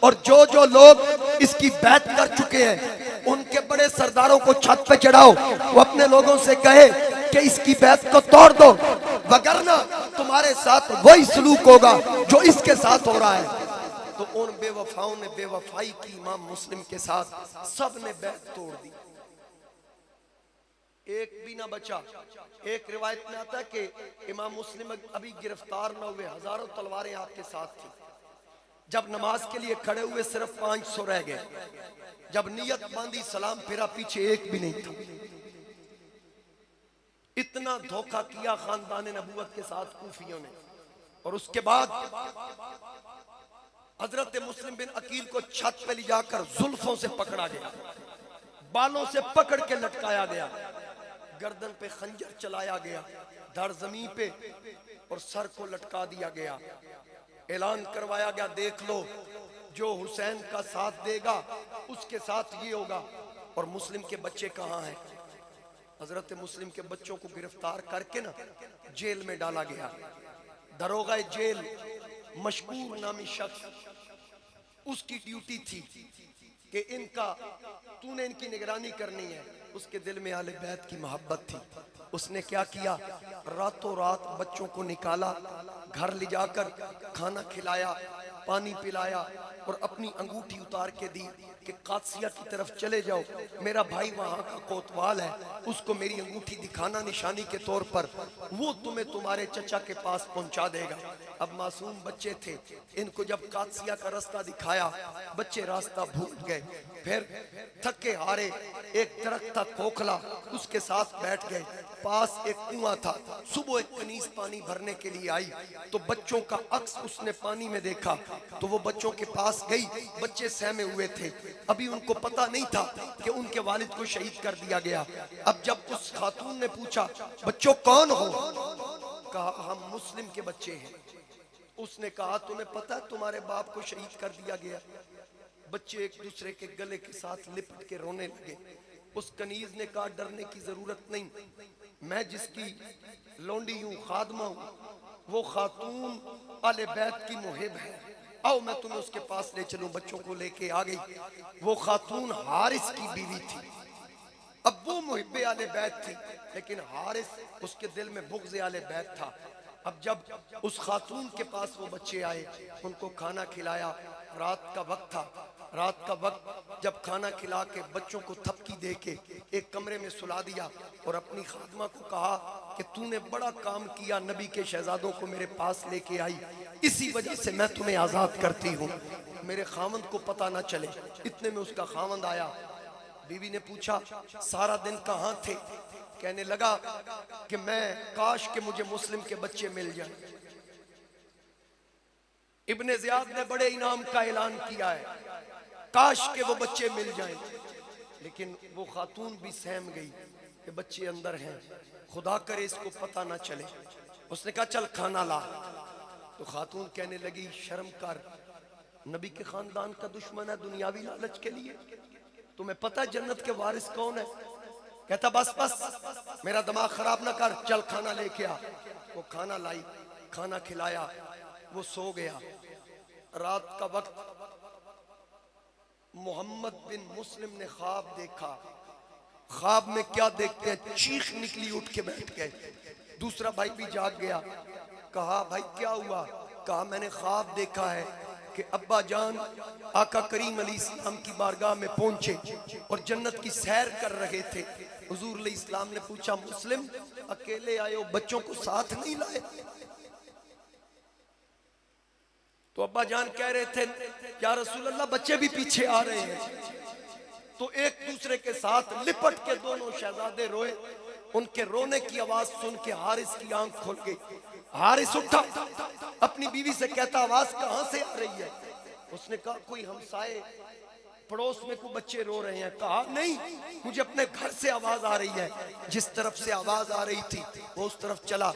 और जो जो लोग इसकी बैत कर चुके हैं उनके बड़े सरदारों को छत पे चढ़ाओ, वो अपने लोगों से कहे कि इसकी बैत को तोड़ दो, वगरना तुम्हारे साथ वही सलूक होगा जो इसके साथ हो रहा है। तो उन बेवफाओं ने बेवफाई की इमाम मुस्लिम के साथ, सब ने बैत तोड़ दी, एक भी ना बचा। एक रिवायत में आता है कि इमाम मुस्लिम अभी गिरफ्तार न हुए, हजारों तलवारें आपके साथ थी। जब नमाज के लिए खड़े हुए सिर्फ 500 रह गए। जब नियत बांधी, सलाम फिरा, पीछे एक भी नहीं था। इतना धोखा किया खानदान नबूवत के साथ कूफियों ने। और उसके बाद हजरत मुस्लिम बिन अकील को छत पे ले जाकर जुल्फों से पकड़ा गया, बालों से पकड़ के लटकाया गया, गर्दन पे खंजर चलाया गया, धड़ जमीन पे और सर को लटका दिया गया। ऐलान करवाया गया, देख लो जो हुसैन का साथ देगा उसके साथ ये होगा। और मुस्लिम के बच्चे कहाँ हैं? हजरत मुस्लिम के बच्चों को गिरफ्तार करके ना जेल में डाला गया। दरोगा जेल मशकूर नामी शख्स, उसकी ड्यूटी थी कि इनका, तूने इनकी निगरानी करनी है। उसके दिल में आले बैत की मोहब्बत थी। उसने क्या किया, रातों रात बच्चों को निकाला, घर ले जाकर खाना खिलाया, पानी पिलाया और अपनी अंगूठी उतार के दी कि कादसिया की तरफ चले जाओ, मेरा भाई वहां का कोतवाल है, उसको मेरी अंगूठी दिखाना निशानी के तौर पर, वो तुम्हें तुम्हारे चचा के पास पहुंचा देगा। अब मासूम बच्चे थे, इनको जब कादसिया का रास्ता दिखाया, बच्चे रास्ता भूल गए। फिर थके हारे एक दरख्त था खोखला, उसके साथ बैठ गए। पास एक कुआं था, सुबह एक कनीज पानी भरने के लिए आई तो बच्चों का अक्स उसने पानी में देखा, तो वो बच्चों के पास गई। बच्चे सहमे हुए थे, अभी उनको पता नहीं था कि उनके वालिद को शहीद कर दिया गया। अब जब उस खातून ने पूछा, बच्चों कौन हो? कहा हम मुस्लिम के बच्चे हैं। उसने कहा तुम्हें पता है तुम्हारे बाप को शहीद कर दिया गया? बच्चे एक दूसरे के गले के साथ लिपट के रोने लगे। उस कनीज ने कहा डरने की जरूरत नहीं, मैं जिसकी लौंडी हूँ, खादमा हूँ, वो खातून आले बैत की मुहिब है, आओ मैं तुम्हें उसके पास ले चलूं। बच्चों को लेके आ गई। वो खातून हारिस की बीवी थी। अब वो मुहिब्बे आले बैत थी, लेकिन हारिस उसके दिल में बुग़्ज़ आले बैत था। अब जब उस खातून के पास वो बच्चे आए, उनको खाना खिलाया, रात का वक्त था। रात का वक्त जब खाना खिला के बच्चों को थपकी दे के एक कमरे में सुला दिया और अपनी खादमा को कहा कि तूने बड़ा काम किया, नबी के शहजादों को मेरे पास लेके आई, इसी वजह से मैं तुम्हें आज़ाद करती हूँ, मेरे खावंद को पता ना चले। इतने में उसका खावंद आया। बीवी ने पूछा सारा दिन कहाँ थे? कहने लगा कि मैं, काश के मुझे मुस्लिम के बच्चे मिल जाएं। इब्ने ज़ियाद ने बड़े इनाम का ऐलान किया है, काश के वो बच्चे मिल जाएं। लेकिन वो खातून भी सहम गई कि बच्चे अंदर हैं, खुदा करे इसको पता ना चले। उसने कहा चल खाना ला। तो खातून कहने लगी शर्म कर, नबी के खानदान का दुश्मन है दुनियावी लालच के लिए, तुम्हें पता है जन्नत के वारिस कौन है? कहता बस बस मेरा दिमाग खराब ना कर, चल खाना लेके आ। वो खाना लाई, खाना खिलाया, वो सो गया। रात का वक्त मोहम्मद बिन मुस्लिम ने ख्वाब देखा ख्वाब में क्या देखते हैं, चीख निकली, उठ के बैठ गए। दूसरा भाई भी जाग गया, कहा भाई क्या हुआ? कहा मैंने ख्वाब देखा है कि अब्बा जान आका करीम अलैहिस्सलाम की बारगाह में पहुंचे और जन्नत की सैर कर रहे थे। हुजूर अलैहिस्सलाम ने पूछा, मुस्लिम अकेले आए हो, बच्चों को साथ नहीं लाए? तो अब्बा जान कह रहे थे, या रसूल अल्लाह बच्चे भी पीछे आ रहे हैं। तो एक दूसरे के साथ लिपट के दोनों शहजादे रोए। उनके रोने की आवाज सुन के हारिस की आंख खुल गई। हारिस उठा, अपनी बीवी से कहता, आवाज कहां से आ रही है? उसने कहा कोई हमसाए पड़ोस में कोई बच्चे रो रहे हैं। कहा नहीं, मुझे अपने घर से आवाज आ रही है। जिस तरफ से आवाज आ रही थी वो उस तरफ चला,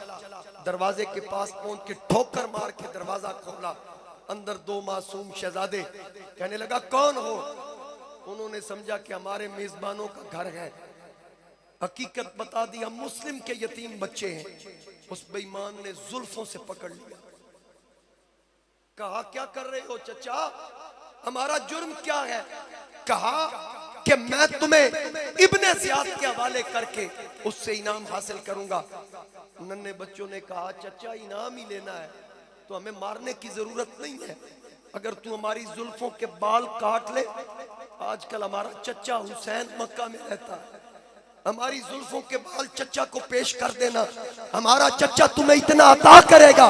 दरवाजे के पास पहुंच के ठोकर मार के दरवाजा खोला। अंदर दो मासूम शहजादे। कहने लगा कौन हो? उन्होंने समझा कि हमारे मेजबानों का घर है। हकीकत बता दी, हम मुस्लिम के यतीम बच्चे हैं। उस बेईमान ने जुल्फों से पकड़ लिया। कहा क्या कर रहे हो चचा, हमारा जुर्म क्या है? कहा कि मैं तुम्हें इब्ने ज़ियाद के हवाले करके उससे इनाम हासिल करूंगा। नन्हे बच्चों ने कहा चचा इनाम ही लेना है तो हमें मारने की जरूरत नहीं है। अगर तू हमारी जुल्फों के बाल काट ले, आजकल हमारा चचा हुसैन मक्का में रहता है, हमारी जुल्फों के बाल चचा को पेश कर देना, हमारा चचा तुम्हें इतना अता करेगा।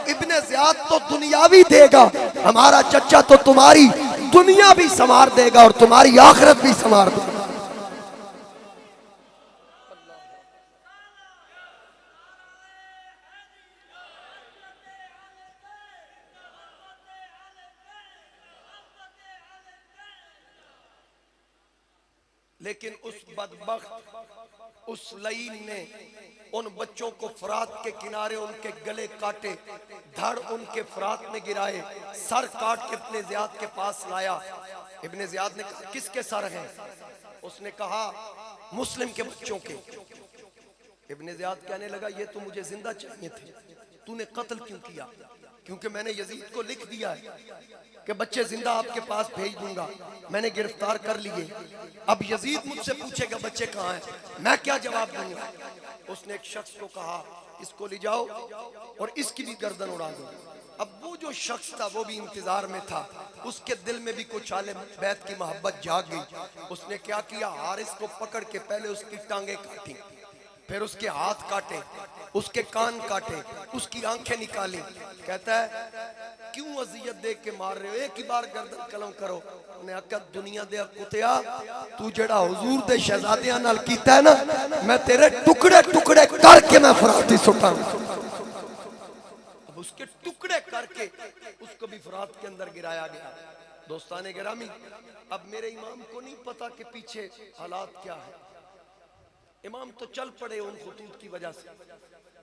इब्ने ज़ियाद तो दुनियावी देगा, हमारा चचा तो तुम्हारी दुनिया भी संवार देगा और तुम्हारी आखिरत भी संवार देगा। लेकिन उस बदबख्त उस लईन ने उन बच्चों को फरात के किनारे उनके गले काटे, धड़ उनके फरात में गिराए, सर काट के इब्ने ज़ियाद के पास लाया। इब्ने ज़ियाद ने कहा किसके सर हैं? उसने कहा मुस्लिम के बच्चों के। इब्ने ज़ियाद कहने लगा ये तो मुझे जिंदा चाहिए थे, तूने कत्ल क्यों किया? क्योंकि मैंने यजीद को लिख दिया है कि बच्चे जिंदा आपके पास भेज दूंगा, मैंने गिरफ्तार कर लिए। अब यजीद मुझसे पूछेगा बच्चे कहाँ हैं, मैं क्या जवाब दूंगा? उसने एक शख्स को कहा इसको ले जाओ और इसकी भी गर्दन उड़ा दो। अब वो जो शख्स था वो भी इंतजार में था, उसके दिल में भी कुछ आले बैत की मोहब्बत जाग गई। उसने क्या किया, हारिस को पकड़ के पहले उसकी टांगे काटी, फिर उसके हाथ काटे, उसके कान काटे, उसकी आंखें निकाली। कहता है क्यों अजियत देख के मार रहे हो, एक ही बार गर्दन कलम करो। उन्हें आख्या दुनिया दे कुत्तिया, तू जड़ा हुजूर दे शहजादियां नाल कीता है ना, मैं तेरे टुकड़े टुकड़े करके मैं फरात ही सुटा। अब उसके टुकड़े करके उसको भी फरात के अंदर गिराया गया। दोस्ताने गिरामी, अब मेरे इमाम को नहीं पता कि पीछे हालात क्या है। इमाम तो चल पड़े उन खुतूत की वजह से।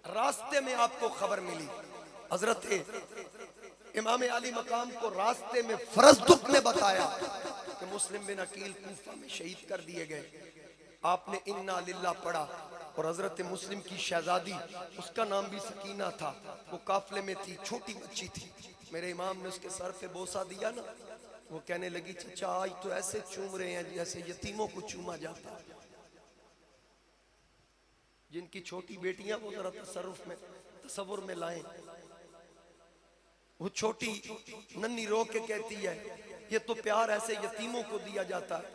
रास्ते में आपको खबर मिली, हजरत इमाम अली मकाम को रास्ते में फरजदुक ने बताया कि मुस्लिम बिन अकील कूफा में शहीद कर दिए गए। आपने इन्ना लिल्लाह पढ़ा और हजरत मुस्लिम की शहजादी, उसका नाम भी सकीना था, वो काफले में थी, छोटी बच्ची थी। मेरे इमाम ने उसके सर पे बोसा दिया ना, वो कहने लगी चचा आज तो ऐसे चूम रहे हैं जैसे यतीमों को चूमा जाता है। जिनकी छोटी बेटियां वो जरा तसव्वुर में लाएं। वो छोटी नन्ही रो के कहती है ये तो प्यार ऐसे यतीमों को दिया जाता है।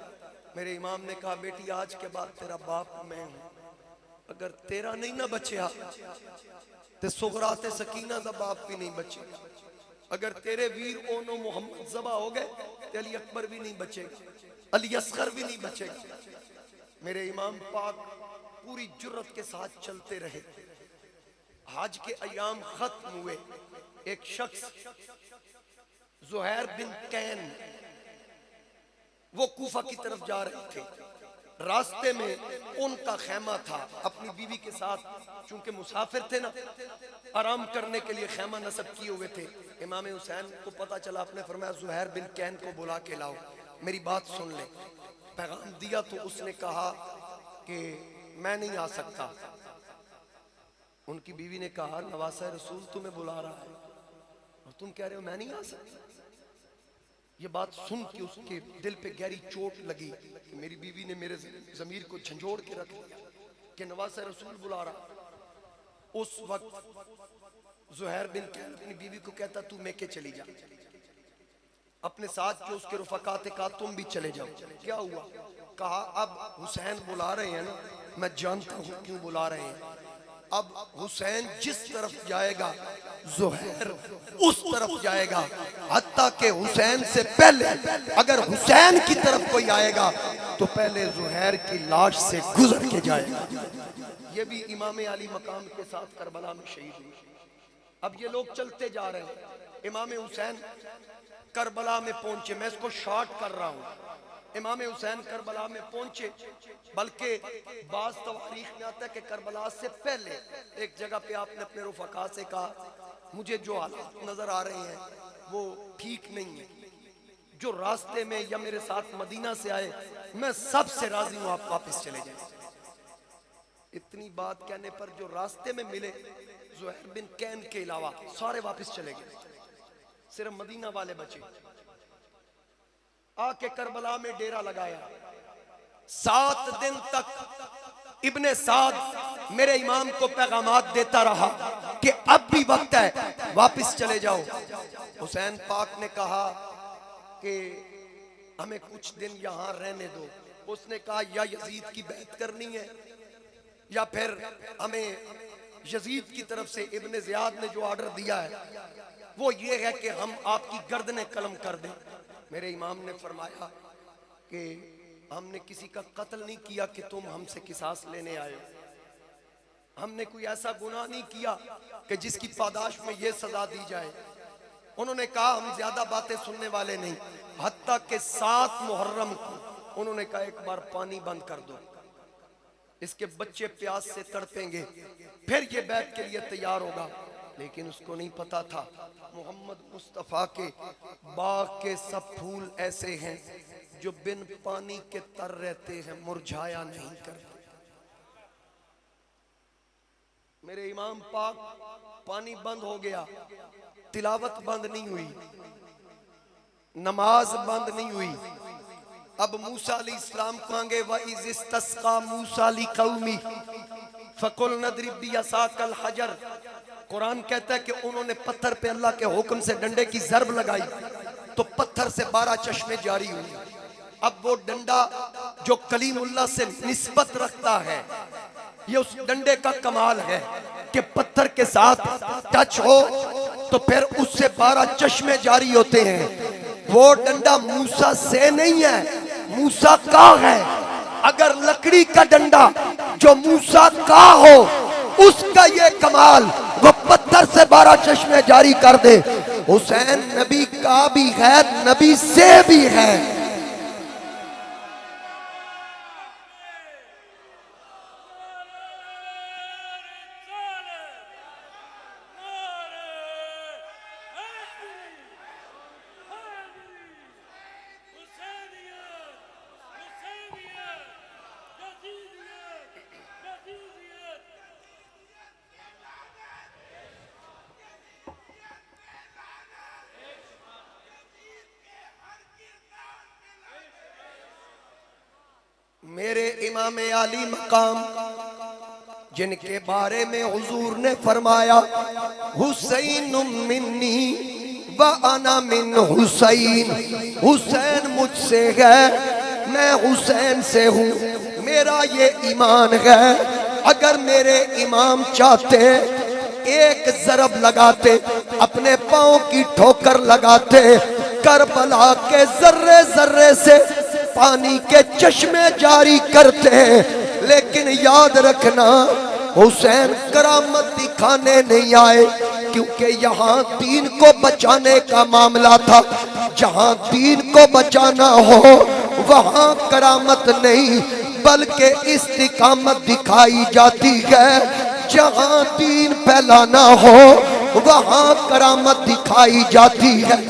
मेरे इमाम ने कहा बेटी आज के बाद तेरा बाप मैं हूं, अगर तेरा नहीं ना बचया तो सुगरा ते सकीना दा बाप भी नहीं बचेगा। अगर तेरे वीर ओनो मोहम्मद ज़बा हो गए तो अली अकबर भी नहीं बचेगा, अली असगर भी नहीं बचेगा। मेरे इमाम पाक पूरी जुर्रत के साथ चलते रहे। हज के अयाम खत्म हुए। एक शख्स ज़ुहैर बिन कैन वो कूफा की तरफ जा रहे थे। रास्ते में उनका खैमा था, अपनी बीवी के साथ, चूंकि मुसाफिर थे ना, आराम करने के लिए खैमा नस्ब किए हुए थे। इमाम हुसैन को पता चला, आपने फरमाया ज़ुहैर बिन कैन को बुला के लाओ, मेरी बात सुन ले। पैगाम दिया तो उसने कहा कि मैं नहीं आ सकता। उनकी बीवी ने कहा नवासा रसूल तुम्हें बुला रहा है और तुम कह रहे हो मैं नहीं आ सकता। ये बात सुन के उसके दिल पे गहरी चोट लगी कि मेरी बीवी ने मेरे ज़मीर को झंझोड़ के रख दिया कि नवासे रसूल बुला रहा। उस वक्त ज़ुहैर बिन कैन अपनी बीवी को कहता तू मेके चली जा, अपने साथ जो उसके रुफका थे कहा तुम भी चले जाओ। क्या हुआ? कहा अब हुसैन बुला रहे हैं ना, मैं जानता हूं क्यों बुला रहे हैं। अब हुसैन जिस तरफ जाएगा ज़ुहैर उस तरफ जाएगा, हत्ता के हुसैन से पहले अगर हुसैन की तरफ कोई आएगा तो पहले ज़ुहैर की लाश से गुजर के जाएगा। ये भी इमाम अली मकाम के साथ करबला में शहीद हुए। अब ये लोग चलते जा रहे हैं, इमाम हुसैन करबला में पहुंचे। मैं इसको शॉर्ट कर रहा हूं। इमाम हुसैन करबला में पहुंचे, बल्कि बाज़ तवारीख में आता है कि करबला से पहले एक जगह पे आपने अपने रुफका से कहा मुझे जो हालात नजर आ रहे हैं वो ठीक नहीं है, जो रास्ते में या मेरे साथ मदीना से आए मैं सबसे राजी हूं, आप वापस चले जाए। इतनी बात कहने पर जो रास्ते में मिले ज़ुहैर बिन कैन के अलावा सारे वापस चले गए, सिर्फ मदीना वाले बचे। आके करबला में डेरा लगाया। 7 दिन तक इब्ने साद मेरे इमाम को पैगामात देता रहा कि अब भी वक्त है, वापस चले जाओ। हुसैन पाक ने कहा कि हमें कुछ दिन यहां रहने दो। उसने कहा या यजीद की बैत करनी है या फिर हमें यजीद की तरफ से इब्ने ज़ियाद ने जो ऑर्डर दिया है वो ये है कि हम आपकी गर्दनें कलम कर दें। मेरे इमाम ने फरमाया कि हमने किसी का कत्ल नहीं किया कि तुम हमसे किसास लेने आए हो। हमने कोई ऐसा गुनाह नहीं किया कि जिसकी पादाश में ये सजा दी जाए। उन्होंने कहा हम ज्यादा बातें सुनने वाले नहीं। हत्ता के 7 मुहर्रम को उन्होंने कहा एक बार पानी बंद कर दो, इसके बच्चे प्यास से तड़पेंगे, फिर ये बैत के लिए तैयार होगा। लेकिन उसको नहीं पता था मोहम्मद मुस्तफ़ा के बाग के सब फूल ऐसे हैं जो बिन पानी के तर रहते हैं, मुरझाया नहीं करते। मेरे इमाम पाक पानी बंद हो गया, तिलावत बंद नहीं हुई, नमाज बंद नहीं हुई। अब मूसा अलैहिस्सलाम मांगे व इज़ इस्तस्क़ा मूसा लिक़ौमी फ़क़ुल नदरिब बिअसाकल हजर। कुरान कहता है कि उन्होंने पत्थर पे अल्लाह के हुक्म से डंडे की ज़रब लगाई तो पत्थर से 12 चश्मे जारी हुए। अब वो डंडा जो कलीमुल्लाह से निस्बत रखता है, ये उस डंडे का कमाल है कि पत्थर के साथ टच हो तो फिर उससे 12 चश्मे जारी होते हैं। वो डंडा मूसा से नहीं है, मूसा का है। अगर लकड़ी का डंडा जो मूसा का हो उसका ये कमाल वो पत्थर से 12 चश्मे जारी कर दे। हुसैन नबी का भी है, नबी से भी है। मेरे इमाम आली मकाम जिनके बारे में हुजूर ने फरमाया हुसैन मिन्नी व अना मिन हुसैन, हुसैन मुझसे है मैं हुसैन से हूँ, मेरा ये ईमान है। अगर मेरे इमाम चाहते एक ज़रब लगाते, अपने पाँव की ठोकर लगाते, करबला के जर्रे जर्रे से पानी के चश्मे जारी करते हैं। लेकिन याद रखना हुसैन करामत दिखाने नहीं आए, क्योंकि यहाँ दीन को बचाने का मामला था। जहाँ दीन को बचाना हो वहाँ करामत नहीं बल्कि इस्तिकामत दिखाई जाती है। जहाँ दीन फैलाना हो वहाँ करामत दिखाई जाती है।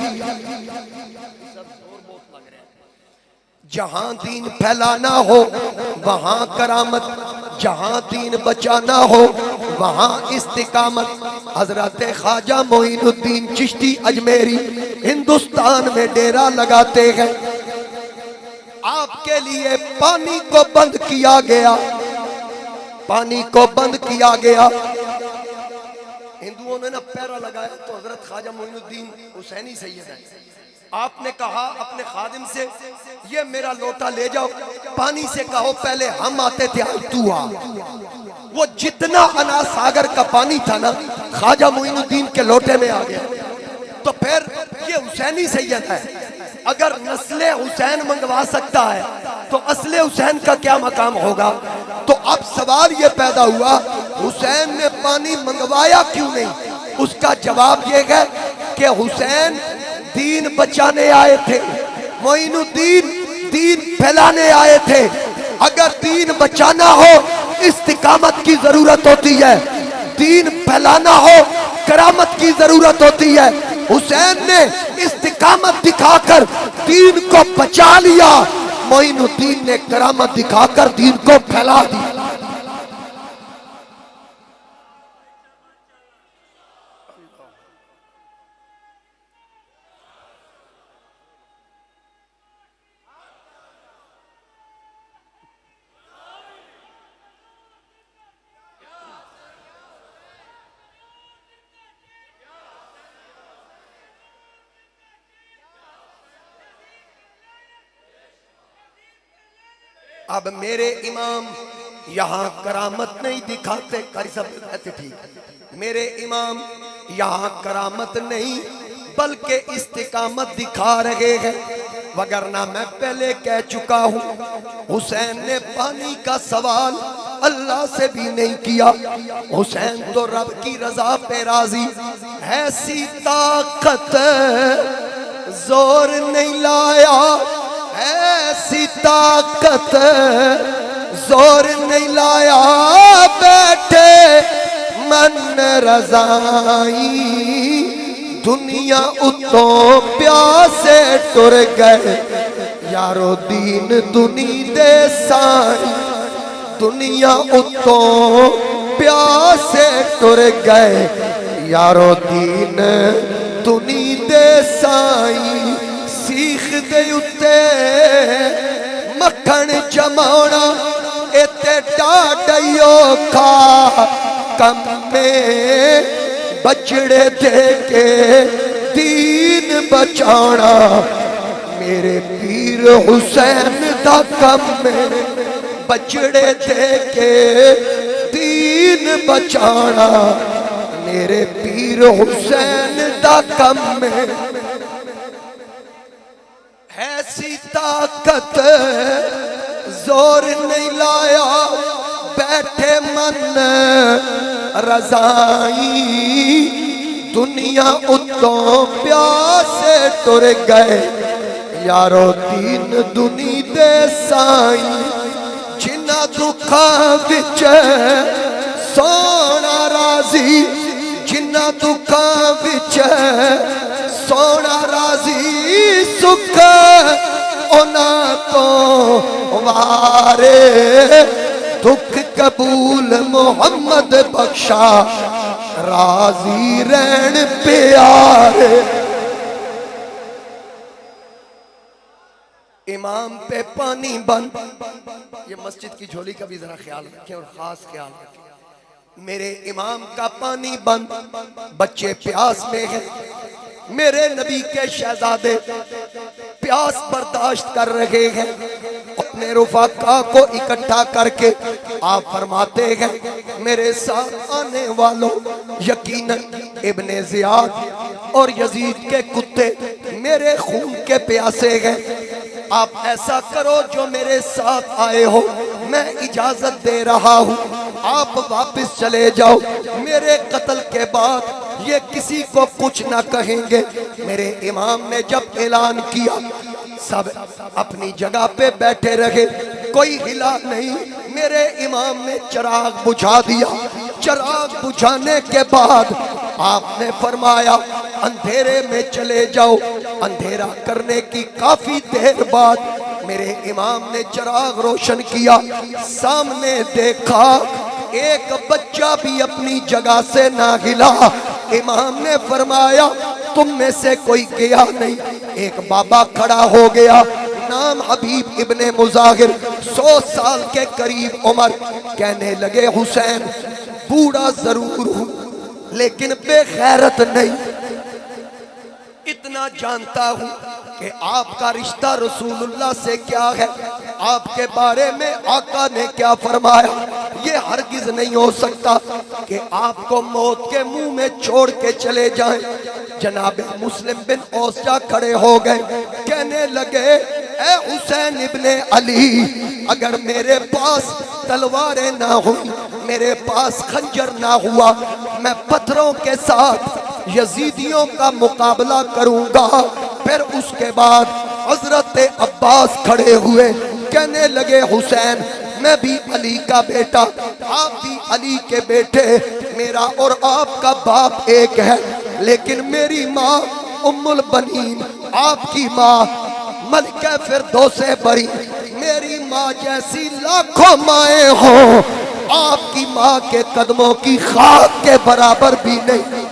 जहां दीन फैलाना हो वहां करामत, जहां दीन बचाना हो वहां इस्तिकामत। हजरत ख्वाजा मोइनुद्दीन चिश्ती अजमेरी हिंदुस्तान में डेरा लगाते हैं। आपके लिए पानी को बंद किया गया, पानी को बंद किया गया। हिंदुओं ने ना पैरा लगाया तो हजरत ख्वाजा मोइनुद्दीन हुसैनी सैयद है। आपने कहा अपने खादिम से, ये मेरा लोटा ले जाओ, पानी से कहो पहले हम आते थे आज तू आ। वो जितना अना सागर का पानी था ना ख्वाजा मोइनुद्दीन के लोटे में आ गया। तो फिर ये हुसैनी सैयद है, अगर नस्ले हुसैन मंगवा सकता है तो असले हुसैन का क्या मकाम होगा। तो अब सवाल ये पैदा हुआ हुसैन ने पानी मंगवाया क्यों नहीं। उसका जवाब ये है कि हुसैन दीन बचाने आए थे, मोइनुद्दीन दीन फैलाने आए थे। अगर दीन बचाना हो इस्तिकामत की जरूरत होती है, दीन फैलाना हो करामत की जरूरत होती है। हुसैन ने इस्तिकामत दिखाकर दीन को बचा लिया, मोइनुद्दीन ने करामत दिखाकर दीन को फैला दिया। अब मेरे इमाम यहाँ करामत नहीं दिखाते, कारी साहब कहते ठीक, मेरे इमाम यहाँ करामत नहीं बल्कि इस्तिकामत दिखा रहे हैं। वगरना मैं पहले कह चुका हूँ हुसैन ने पानी का सवाल अल्लाह से भी नहीं किया। हुसैन तो रब की रजा पे राजी, ऐसी ताकत जोर नहीं लाया, ऐसी ताकत जोर नहीं लाया, बैठे मन रजाई दुनिया उतों प्यासे टुर गए, यारो दीन दुनी दे साई दुनिया उतों प्यासे टुर गए, यारो दीन दुनी दे साई। सीख दे उत्ते मक्खन जमाना इते डाडइयो खा कम में बछड़े दे के दीन बचाना, मेरे पीर हुसैन दा कम में बछड़े दे के दीन बचाना, मेरे पीर हुसैन दा कम में। ऐसी ताकत जोर नहीं लाया, बैठे मन रजाई दुनिया उतों प्यासे टुर गए, यारो दीन दुनी दे साई। जिन्ना दुखा विच सोना राजी, जिन्ना दुखा विच सोना राजी, सुख ओना तो वारे, दुख कबूल मोहम्मद बख्शा राजी रहन प्यारे। इमाम पे पानी बंद, ये मस्जिद की झोली का भी जरा ख्याल रखें और खास ख्याल रखें। मेरे इमाम का पानी बंद, बच्चे प्यास में हैं, मेरे नबी के शहजादे प्यास बर्दाश्त कर रहे हैं। अपने रुफाका को इकट्ठा करके आप फरमाते हैं मेरे साथ आने वालों, यकीनन इब्ने जियाद और यजीद के कुत्ते मेरे खून के प्यासे हैं। आप ऐसा करो जो मेरे साथ आए हो, मैं इजाजत दे रहा हूँ, आप वापस चले जाओ। मेरे कत्ल के बाद ये किसी को कुछ ना कहेंगे। मेरे इमाम ने जब ऐलान किया सब अपनी जगह पे बैठे रहे, कोई हिला नहीं। मेरे इमाम ने चिराग बुझा दिया। चिराग बुझाने के बाद आपने फरमाया अंधेरे में चले जाओ। अंधेरा करने की काफी देर बाद मेरे इमाम ने चिराग रोशन किया। सामने देखा एक बच्चा भी अपनी जगह से ना हिला। इमाम ने फरमाया तुम में से कोई गया नहीं। एक बाबा खड़ा हो गया, नाम हबीब इब्ने मुजाहिर, 100 साल के करीब उम्र। कहने लगे हुसैन बूढ़ा जरूर हूं लेकिन बेगैरत नहीं। इतना जानता हूं कि आपका रिश्ता रसूलुल्लाह से क्या है, आपके बारे में आका ने क्या फरमाया। ये हरगिज नहीं हो सकता कि आपको मौत के मुंह में छोड़ के चले जाएं। जनाब मुस्लिम बिन औसा खड़े हो गए, कहने लगे ए हुसैन इब्ने अली, अगर मेरे पास तलवारें ना हुई, मेरे पास खंजर ना हुआ, मैं पत्थरों के साथ यजीदियों का मुकाबला करूंगा। फिर उसके बाद हजरत अब्बास खड़े हुए, कहने लगे हुसैन मैं भी अली का बेटा, आप भी अली के बेटे, मेरा और आपका बाप एक है, लेकिन मेरी माँ उम्मुल बनीन, आपकी माँ मलिका फिरदौसे बरी, मेरी माँ जैसी लाखों माएँ हों, आपकी माँ के कदमों की खाक के बराबर भी नहीं।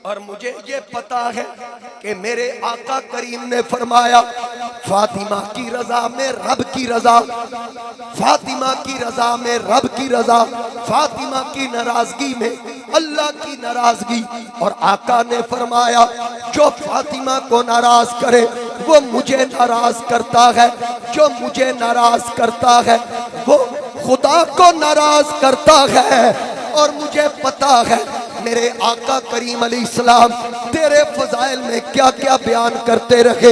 और मुझे ये पता है कि मेरे आका करीम ने फरमाया फातिमा की रजा में रब की रजा, फातिमा की रजा में रब की रजा, फातिमा की नाराजगी में अल्लाह की नाराजगी। और आका ने फरमाया जो फातिमा को नाराज करे वो मुझे नाराज करता है, जो मुझे नाराज करता है वो खुदा को नाराज करता है। और मुझे पता है मेरे आका करीम अलैहिस्सलाम तेरे फजाइल में क्या क्या बयान करते रहे।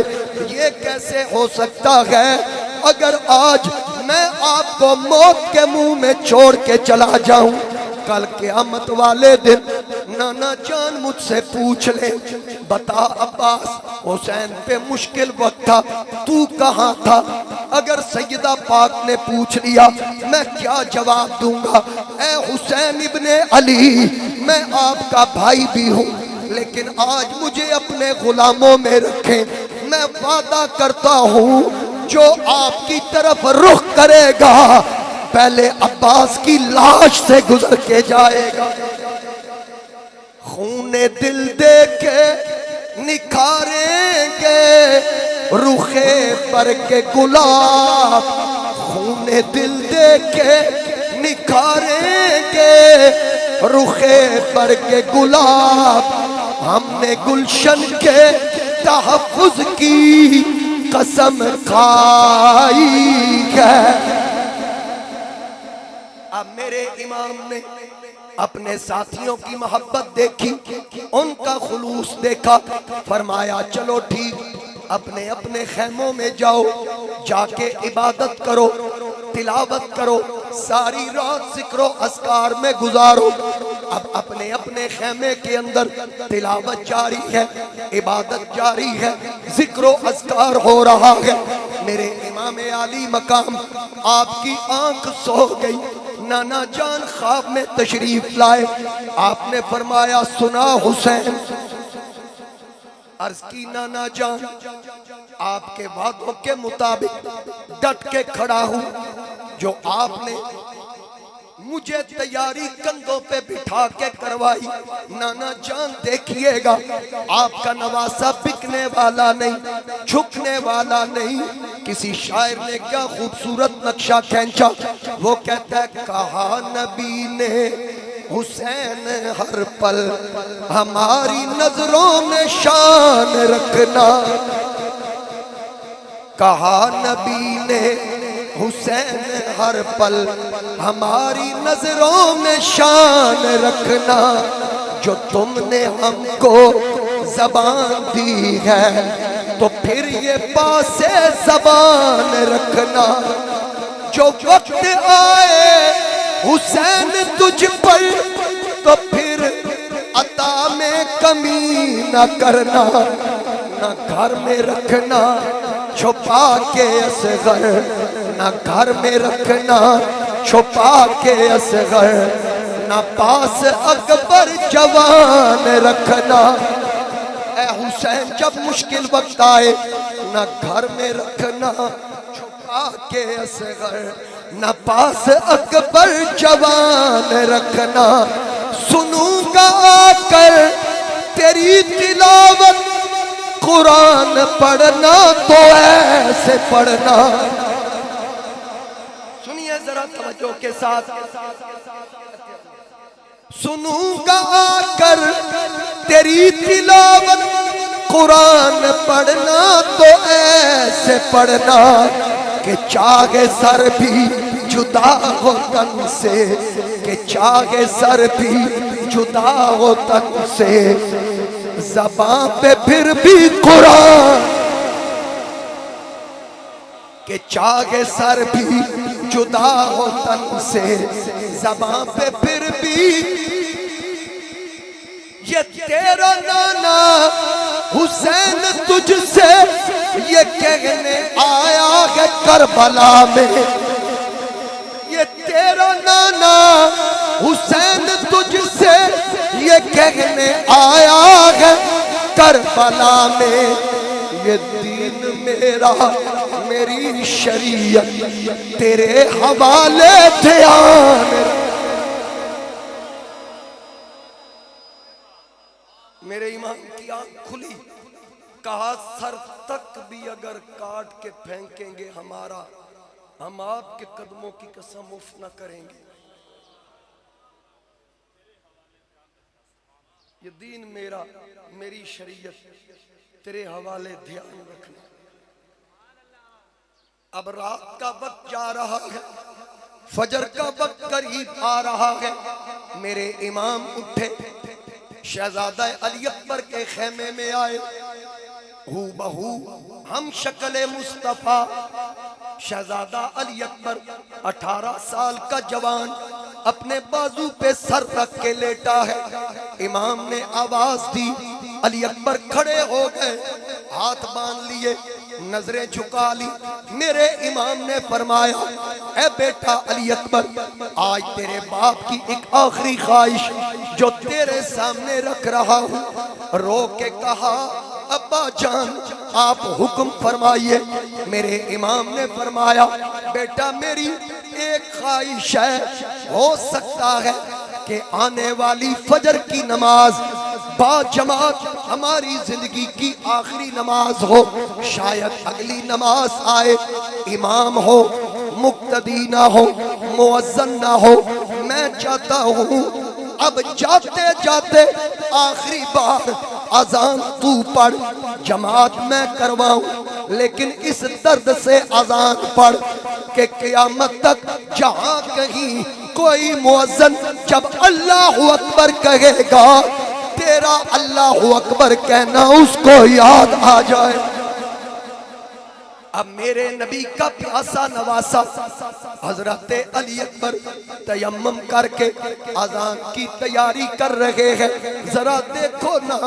ये कैसे हो सकता है अगर आज मैं आपको मौत के मुंह में छोड़ के चला जाऊं, कल क़यामत वाले दिन नाना जान मुझसे पूछ ले बता अब्बास हुसैन पे मुश्किल वक्त था तू कहाँ था। अगर सैयदा पाक ने पूछ लिया मैं क्या जवाब दूंगा। ए हुसैन इब्ने अली, मैं आपका भाई भी हूँ, लेकिन आज मुझे अपने गुलामों में रखें। मैं वादा करता हूँ जो आपकी तरफ रुख करेगा पहले अब्बास की लाश से गुजर के जाएगा। खूने दिल दे के निखारेंगे रुखे पर के गुलाब, खूने दिल दे के निखारेंगे रुखे पर के गुलाब। हमने गुलशन के तहफ़्फ़ुज़ की कसम खाई है। अब मेरे इमाम ने अपने साथियों की मोहब्बत देखी, उनका खुलूस देखा, फरमाया चलो ठीक, अपने अपने खैमों में जाओ, जाके इबादत करो, तिलावत करो, सारी रात जिक्रो अस्कार में गुजारो। अब अपने अपने खैमे के अंदर तिलावत जारी है, इबादत जारी है, जिक्रो अस्कार हो रहा है। मेरे इमाम आली मकाम आपकी आंख सो गई, नाना जान ख्वाब में तशरीफ लाए। आपने फरमाया सुना हुसैन, अर्ज की नाना जान आपके वादों के मुताबिक डट के खड़ा हूं। जो आपने मुझे तैयारी कंधों पे बिठा के करवाई, नाना जान देखिएगा आपका नवासा बिकने वाला नहीं, झुकने वाला नहीं। किसी शायर ने क्या खूबसूरत नक्शा खींचा, वो कहता है कहा नबी ने हुसैन हर पल हमारी नजरों में शान रखना, कहा नबी ने हुसैन हर पल हमारी नजरों में शान रखना। जो तुमने हमको ज़बान दी है तो फिर ये पासे ज़बान रखना। जो वक्त आए हुसैन तुझ पर तो फिर अता में कमी न करना, न घर में रखना छुपा के असगर, न घर में रखना छुपा के असगर, न पास अकबर जवान रखना। ए हुसैन जब मुश्किल वक्त आए न घर में रखना छुपा के असगर, न पास अकबर जवान रखना। सुनूं सुनूंगा आकर तेरी तिलावत, कुरान पढ़ना तो ऐसे पढ़ना। सुनिए जरा तवज्जो के साथ। सुनूंगा आकर तेरी तिलावत, कुरान पढ़ना तो ऐसे पढ़ना कि चाहे सर भी जुदा हो तन से, कि चाहे सर भी जुदा हो तन से, ज़बान पे फिर भी कुरान, कि चाहे सर भी जुदा हो तन से, ज़बान पे फिर भी ये तेरा नाना हुसैन तुझसे ये कहने आया है करबला में। ये तेरा नाना हुसैन तुझसे ये कहने आया है करबला में। ये दीन मेरा मेरी शरीयत तेरे हवाले ध्यान। मेरे इमाम की आंख खुली, कहा सर तक भी अगर काट के फेंकेंगे हमारा, हम आपके कदमों की कसम उफ न करेंगे। ये दीन मेरा मेरी शरीयत तेरे हवाले ध्यान रखना। अब रात का वक्त जा रहा है, फजर का वक्त करीब आ रहा है। मेरे इमाम उठे, शहजादा अली अकबर के खेमे में आए। हू बहू हम शक्ल मुस्तफा शहजादा अली अकबर 18 साल का जवान अपने बाजू पे सर रख के लेटा है। इमाम ने आवाज दी, अली अकबर खड़े हो गए, हाथ बांध लिए, नजरें झुका ली। मेरे इमाम ने फरमाया, ए बेटा अली अकबर, आज तेरे बाप की एक आखिरी ख्वाहिश जो तेरे सामने रख रहा हूँ। रो के कहा, अब्बा जान आप हुक्म फरमाइए। मेरे इमाम ने फरमाया, बेटा मेरी एक ख्वाहिश है, हो सकता है कि आने वाली फजर की नमाज बाजमात हमारी जिंदगी की आखिरी नमाज हो, शायद अगली नमाज आए, इमाम हो, मुक्तदी ना हो, मुअज्जन ना हो। मैं चाहता हूँ अब जाते जाते आखिरी बार अजान तू पढ़, जमात मैं करवाऊं, लेकिन इस दर्द से अजान पढ़ कि क़यामत तक जहां कहीं कोई मुअज्जिन जब अल्लाहु अकबर कहेगा, तेरा अल्लाहु अकबर कहना उसको याद आ जाए। अब मेरे नबी का प्यासा नवासा हजरत अली अकबर तयम्मुम करके अजान की तैयारी कर रहे हैं। जरा देखो ना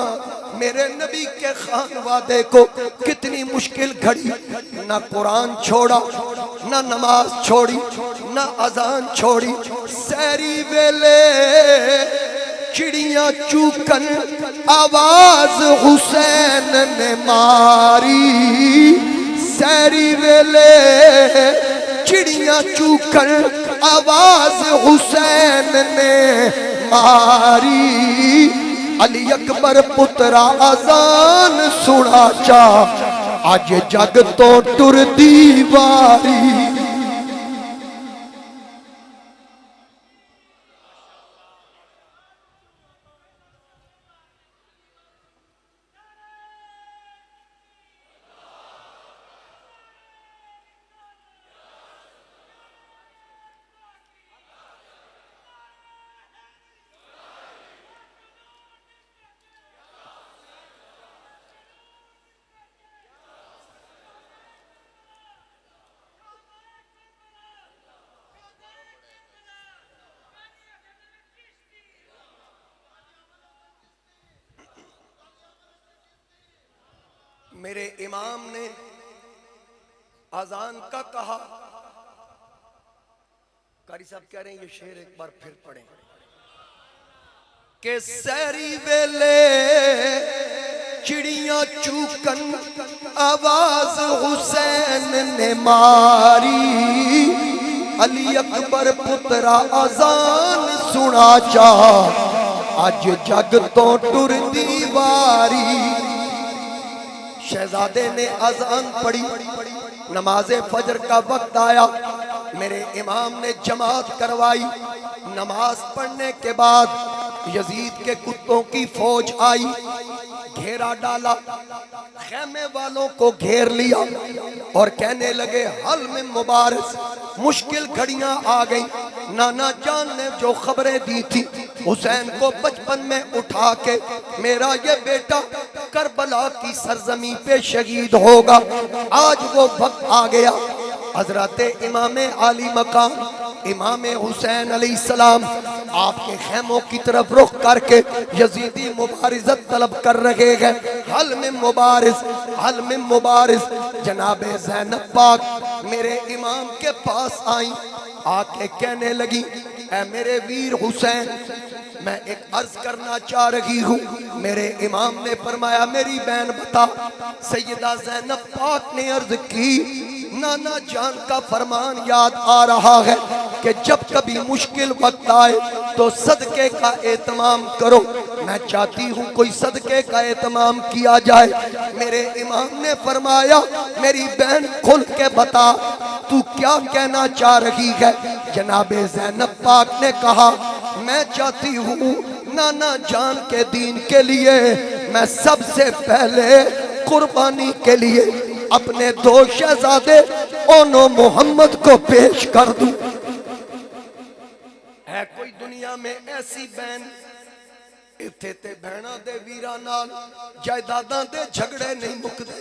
मेरे नबी के खानवादे को कितनी मुश्किल घड़ी, ना कुरान छोड़ा, ना नमाज छोड़ी, ना अजान छोड़ी। सहरी वेले चिड़िया चूकन आवाज हुसैन ने मारी। सहरी वेले चिड़िया चूकन आवाज हुसैन ने मारी। अली अकबर पुत्रा अजान सुना चा, आज जग तो टुर दीवारी। मेरे इमाम ने अजान का कहा। कारी साहब कह रहे हैं ये शेर एक बार फिर पढ़ें कि सहरी वेले चिड़िया चूकन आवाज हुसैन ने मारी। अली अकबर पुत्रा अजान सुना चा, अज जग तो टुरदी वारी। शहजादे ने अज़ान पढ़ी, नमाज़े फजर का वक्त आया, मेरे इमाम ने जमात करवाई। नमाज पढ़ने के बाद यजीद के कुत्तों की फौज आई, घेरा डाला, खेमे वालों को घेर लिया और कहने लगे हल में मुबारस, मुश्किल घड़ियां आ गई। नाना जान ने जो खबरें दी थी, हुसैन को बचपन में उठा के मेरा ये बेटा करबला की सरजमी पे शहीद होगा, आज वो वक्त आ गया। हजरत इमाम आली मकाम इमाम हुसैन अलैहिस्सलाम आपके खेमों की तरफ रुख करके यजीदी मुबारिजत तलब कर रहे हैं। हल में मुबारिज, हल में मुबारिज। जनाबे ज़ैनब पाक मेरे इमाम के पास आई, आके कहने लगी ऐ मेरे वीर हुसैन, मैं एक अर्ज करना चाह रही हूँ। मेरे इमाम ने फरमाया मेरी बहन बता। सैयदा ज़ैनब पाक ने अर्ज की, नाना जान का फरमान याद आ रहा है कि जब कभी मुश्किल वक्त आए तो सदके का एहतमाम करो। मैं चाहती हूँ कोई सदके का एहतमाम किया जाए। मेरे इमाम ने फरमाया मेरी बहन खुल के बता, तू क्या कहना चाह रही है। जनाबे ज़ैनब पाक ने कहा मैं चाहती हूँ नाना जान के दीन के लिए मैं सबसे पहले कुर्बानी के लिए अपने दो शहजादे ओनो मोहम्मद को पेश कर दूं। है कोई दुनिया में ऐसी बहन, इत्थे ते बहना दे वीरा नाल जायदादां दे झगड़े नहीं मुकदे,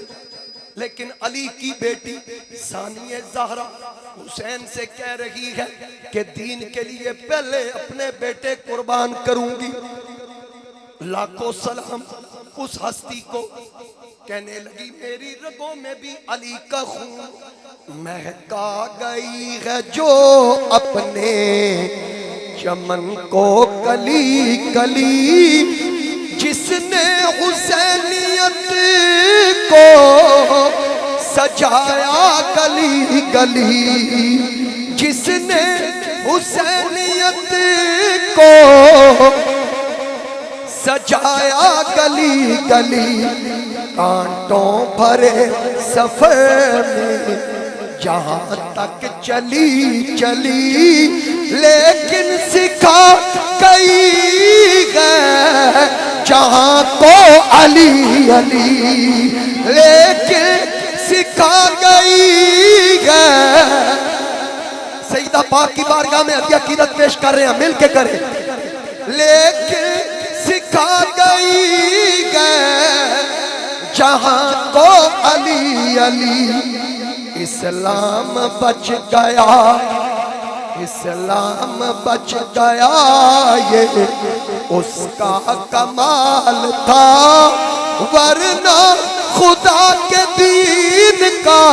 लेकिन अली की बेटी सानिया ज़हरा हुसैन से कह रही है कि दीन के लिए पहले अपने बेटे कुर्बान करूंगी। लाखों सलाम उस हस्ती को। कहने लगी मेरी रगों में भी अली का खून महका गई है, जो अपने चमन को कली कली, जिसने हुसैनियत को सजाया गली गली, जिसने हुसैनियत को सजाया गली गली। कांटों भरे सफर में जहां तक चली चली, लेकिन सिखा गई है जहां को अली अली, लेकिन सिखा गई है। सईदा पाक की बारगाह में हदिया कीरत पेश कर रहे हैं, मिल के करें। लेकिन सिखा गई है जहां को अली अली। इस्लाम बच गया, इस्लाम बच गया, ये उसका कमाल था, वरना खुदा के दीन का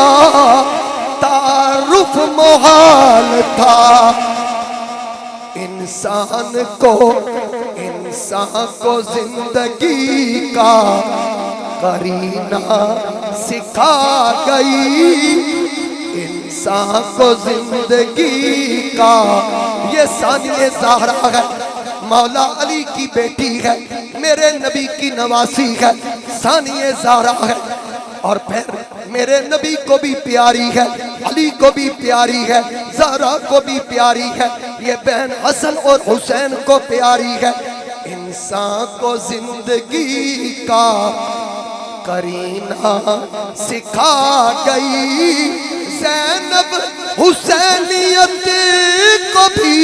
तारुफ मुहाल था। इंसान को जिंदगी का करीना सिखा गई, इंसान को जिंदगी का। ये सानिया ज़हरा है, मौला अली की बेटी है, मेरे नबी की नवासी है, सानिया ज़हरा है। और फिर मेरे नबी को भी प्यारी है, अली को भी प्यारी है, ज़हरा को भी प्यारी है, ये बहन हसन और हुसैन को प्यारी है। इंसान को जिंदगी का करीना सिखा गई, ज़ैनब हुसैनियत को भी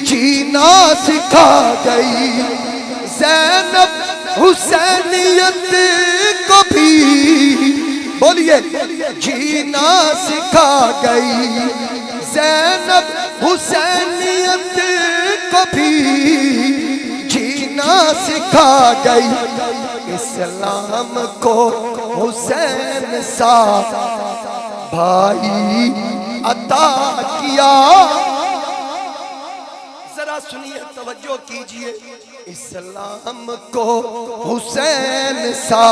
जीना सिखा गई, ज़ैनब हुसैनियत को भी बोलिए जीना सिखा गई, ज़ैनब हुसैनियत को भी जीना सिखा गई। इस्लाम को हुसैन सा भाई अता किया। जरा सुनिए, तवज्जो कीजिए। इस्लाम को हुसैन सा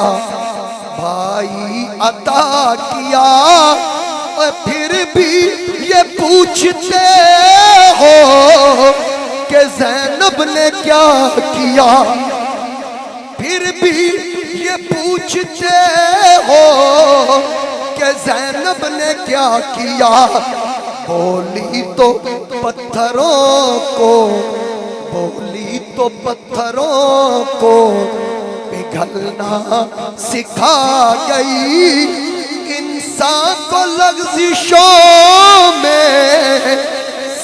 भाई अता किया, और फिर भी ये पूछते हो कि ज़ैनब ने क्या किया, फिर भी ये पूछते हो कि ज़ैनब ने क्या किया। बोली तो पत्थरों को, बोली तो पत्थरों को पिघलना सिखा गई, इंसान को लग़ज़िशों में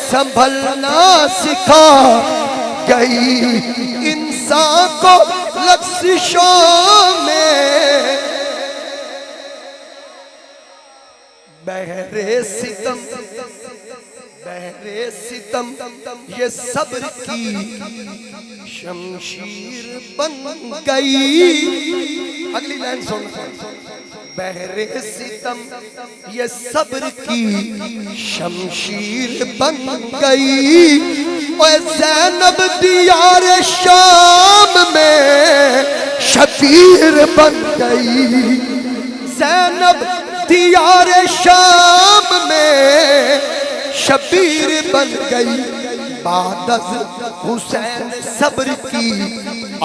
संभलना सिखा गई, इंसान को लग़ज़िशों में। बहरे सितम, बहरे सितम ये सब्र की शमशीर बन गई। अगली लाइन सुन, बहरे सितम ये सब्र की शमशीर बन गई, और ज़ैनब दियार शाम में शबीर बन गई, ज़ैनब दियार शाम में शबीर बन गई। बादज हुसैन सब्र की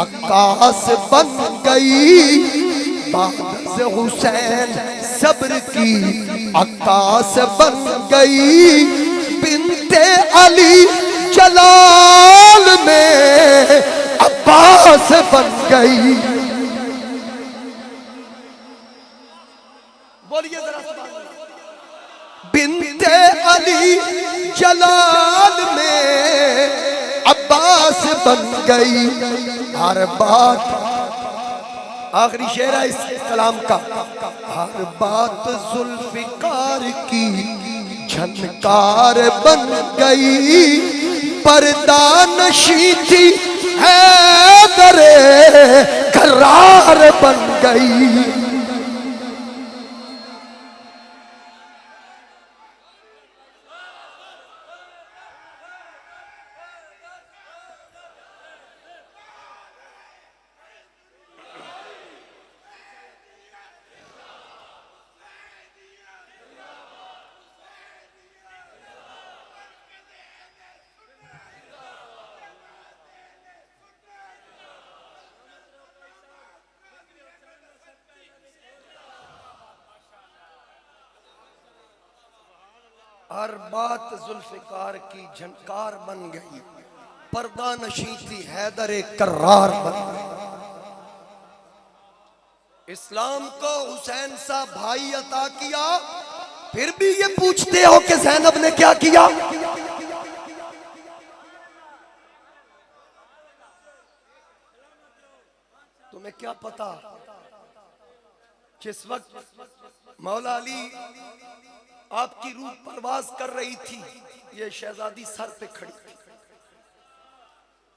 अक्कास बन गई, बादज हुसैन सब्र की अक्कास बन गई, बिन्ते अली जलाल में अब्बास बन गई। बोलिए जरा, बिन्ते अली जलाल में अब्बास बन गई। हर बात, आखिरी शेर है इस कलाम का, हर बात जुल्फ़िकार की झनकार बन गई, पर्दा नशी थी हैदरे करार बन गई। हर बात जुल्फ़िकार की झनकार बन गई, पर्दा नशी थी हैदरे कर्रार बन गई। इस्लाम को हुसैन सा भाई अता किया, फिर भी ये पूछते हो कि ज़ैनब ने क्या किया। तुम्हें क्या पता जिस वक्त मौला अली आपकी रूह परवाज कर रही थी, ये शहजादी सर पे खड़ी थी।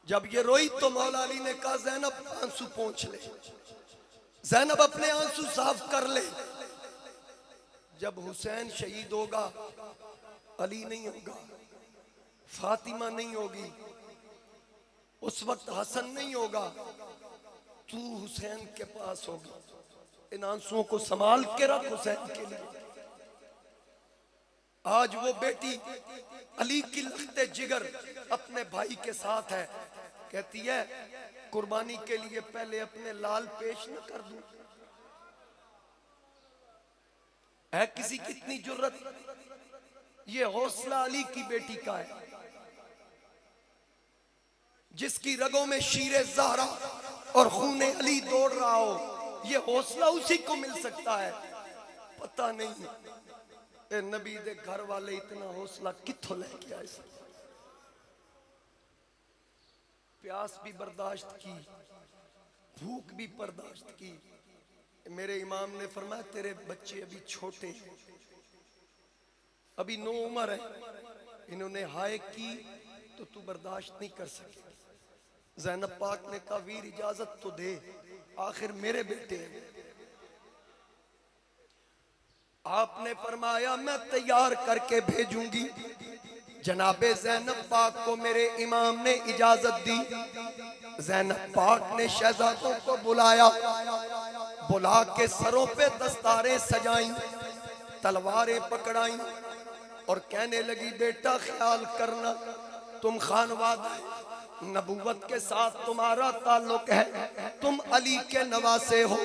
जब ये रोई तो मौला अली ने कहा ज़ैनब आंसू पोंछ ले, ज़ैनब अपने आंसू साफ कर ले। जब हुसैन शहीद होगा, अली नहीं होगा, फातिमा नहीं होगी, उस वक्त हसन नहीं होगा, तू हुसैन के पास होगी। इन आंसुओं को संभाल के रख हुसैन के लिए। आज वो बेटी अली की लख्ते जिगर अपने भाई के साथ है, कहती है कुर्बानी के लिए पहले अपने लाल पेश न कर दूं। है किसी की इतनी जुर्रत? ये हौसला अली की बेटी का है, जिसकी रगों में शीरे ज़हरा और खूने अली दौड़ रहा हो, ये हौसला उसी को मिल सकता है। पता नहीं ए नबी दे घर वाले इतना हौसला कित्थों लेके आए। प्यास भी बर्दाश्त की, भूख भी बर्दाश्त की। मेरे इमाम ने फरमाया तेरे बच्चे अभी छोटे हैं, अभी 9 उम्र है, इन्होंने हाय की तो तू बर्दाश्त नहीं कर सके। ज़ैनब पाक ने कहा वीर इजाजत तो दे, आखिर मेरे बेटे हैं। आपने फरमाया मैं तैयार करके भेजूंगी। जनाबे ज़ैनब पाक को मेरे इमाम ने इजाजत दी। ज़ैनब पाक ने शहजादों को बुलाया, बुला के सरों पे दस्तारें सजाई, तलवारें पकड़ाई और कहने लगी बेटा ख्याल करना, तुम खानवादा नबूवत के साथ तुम्हारा ताल्लुक है, तुम अली के नवासे हो।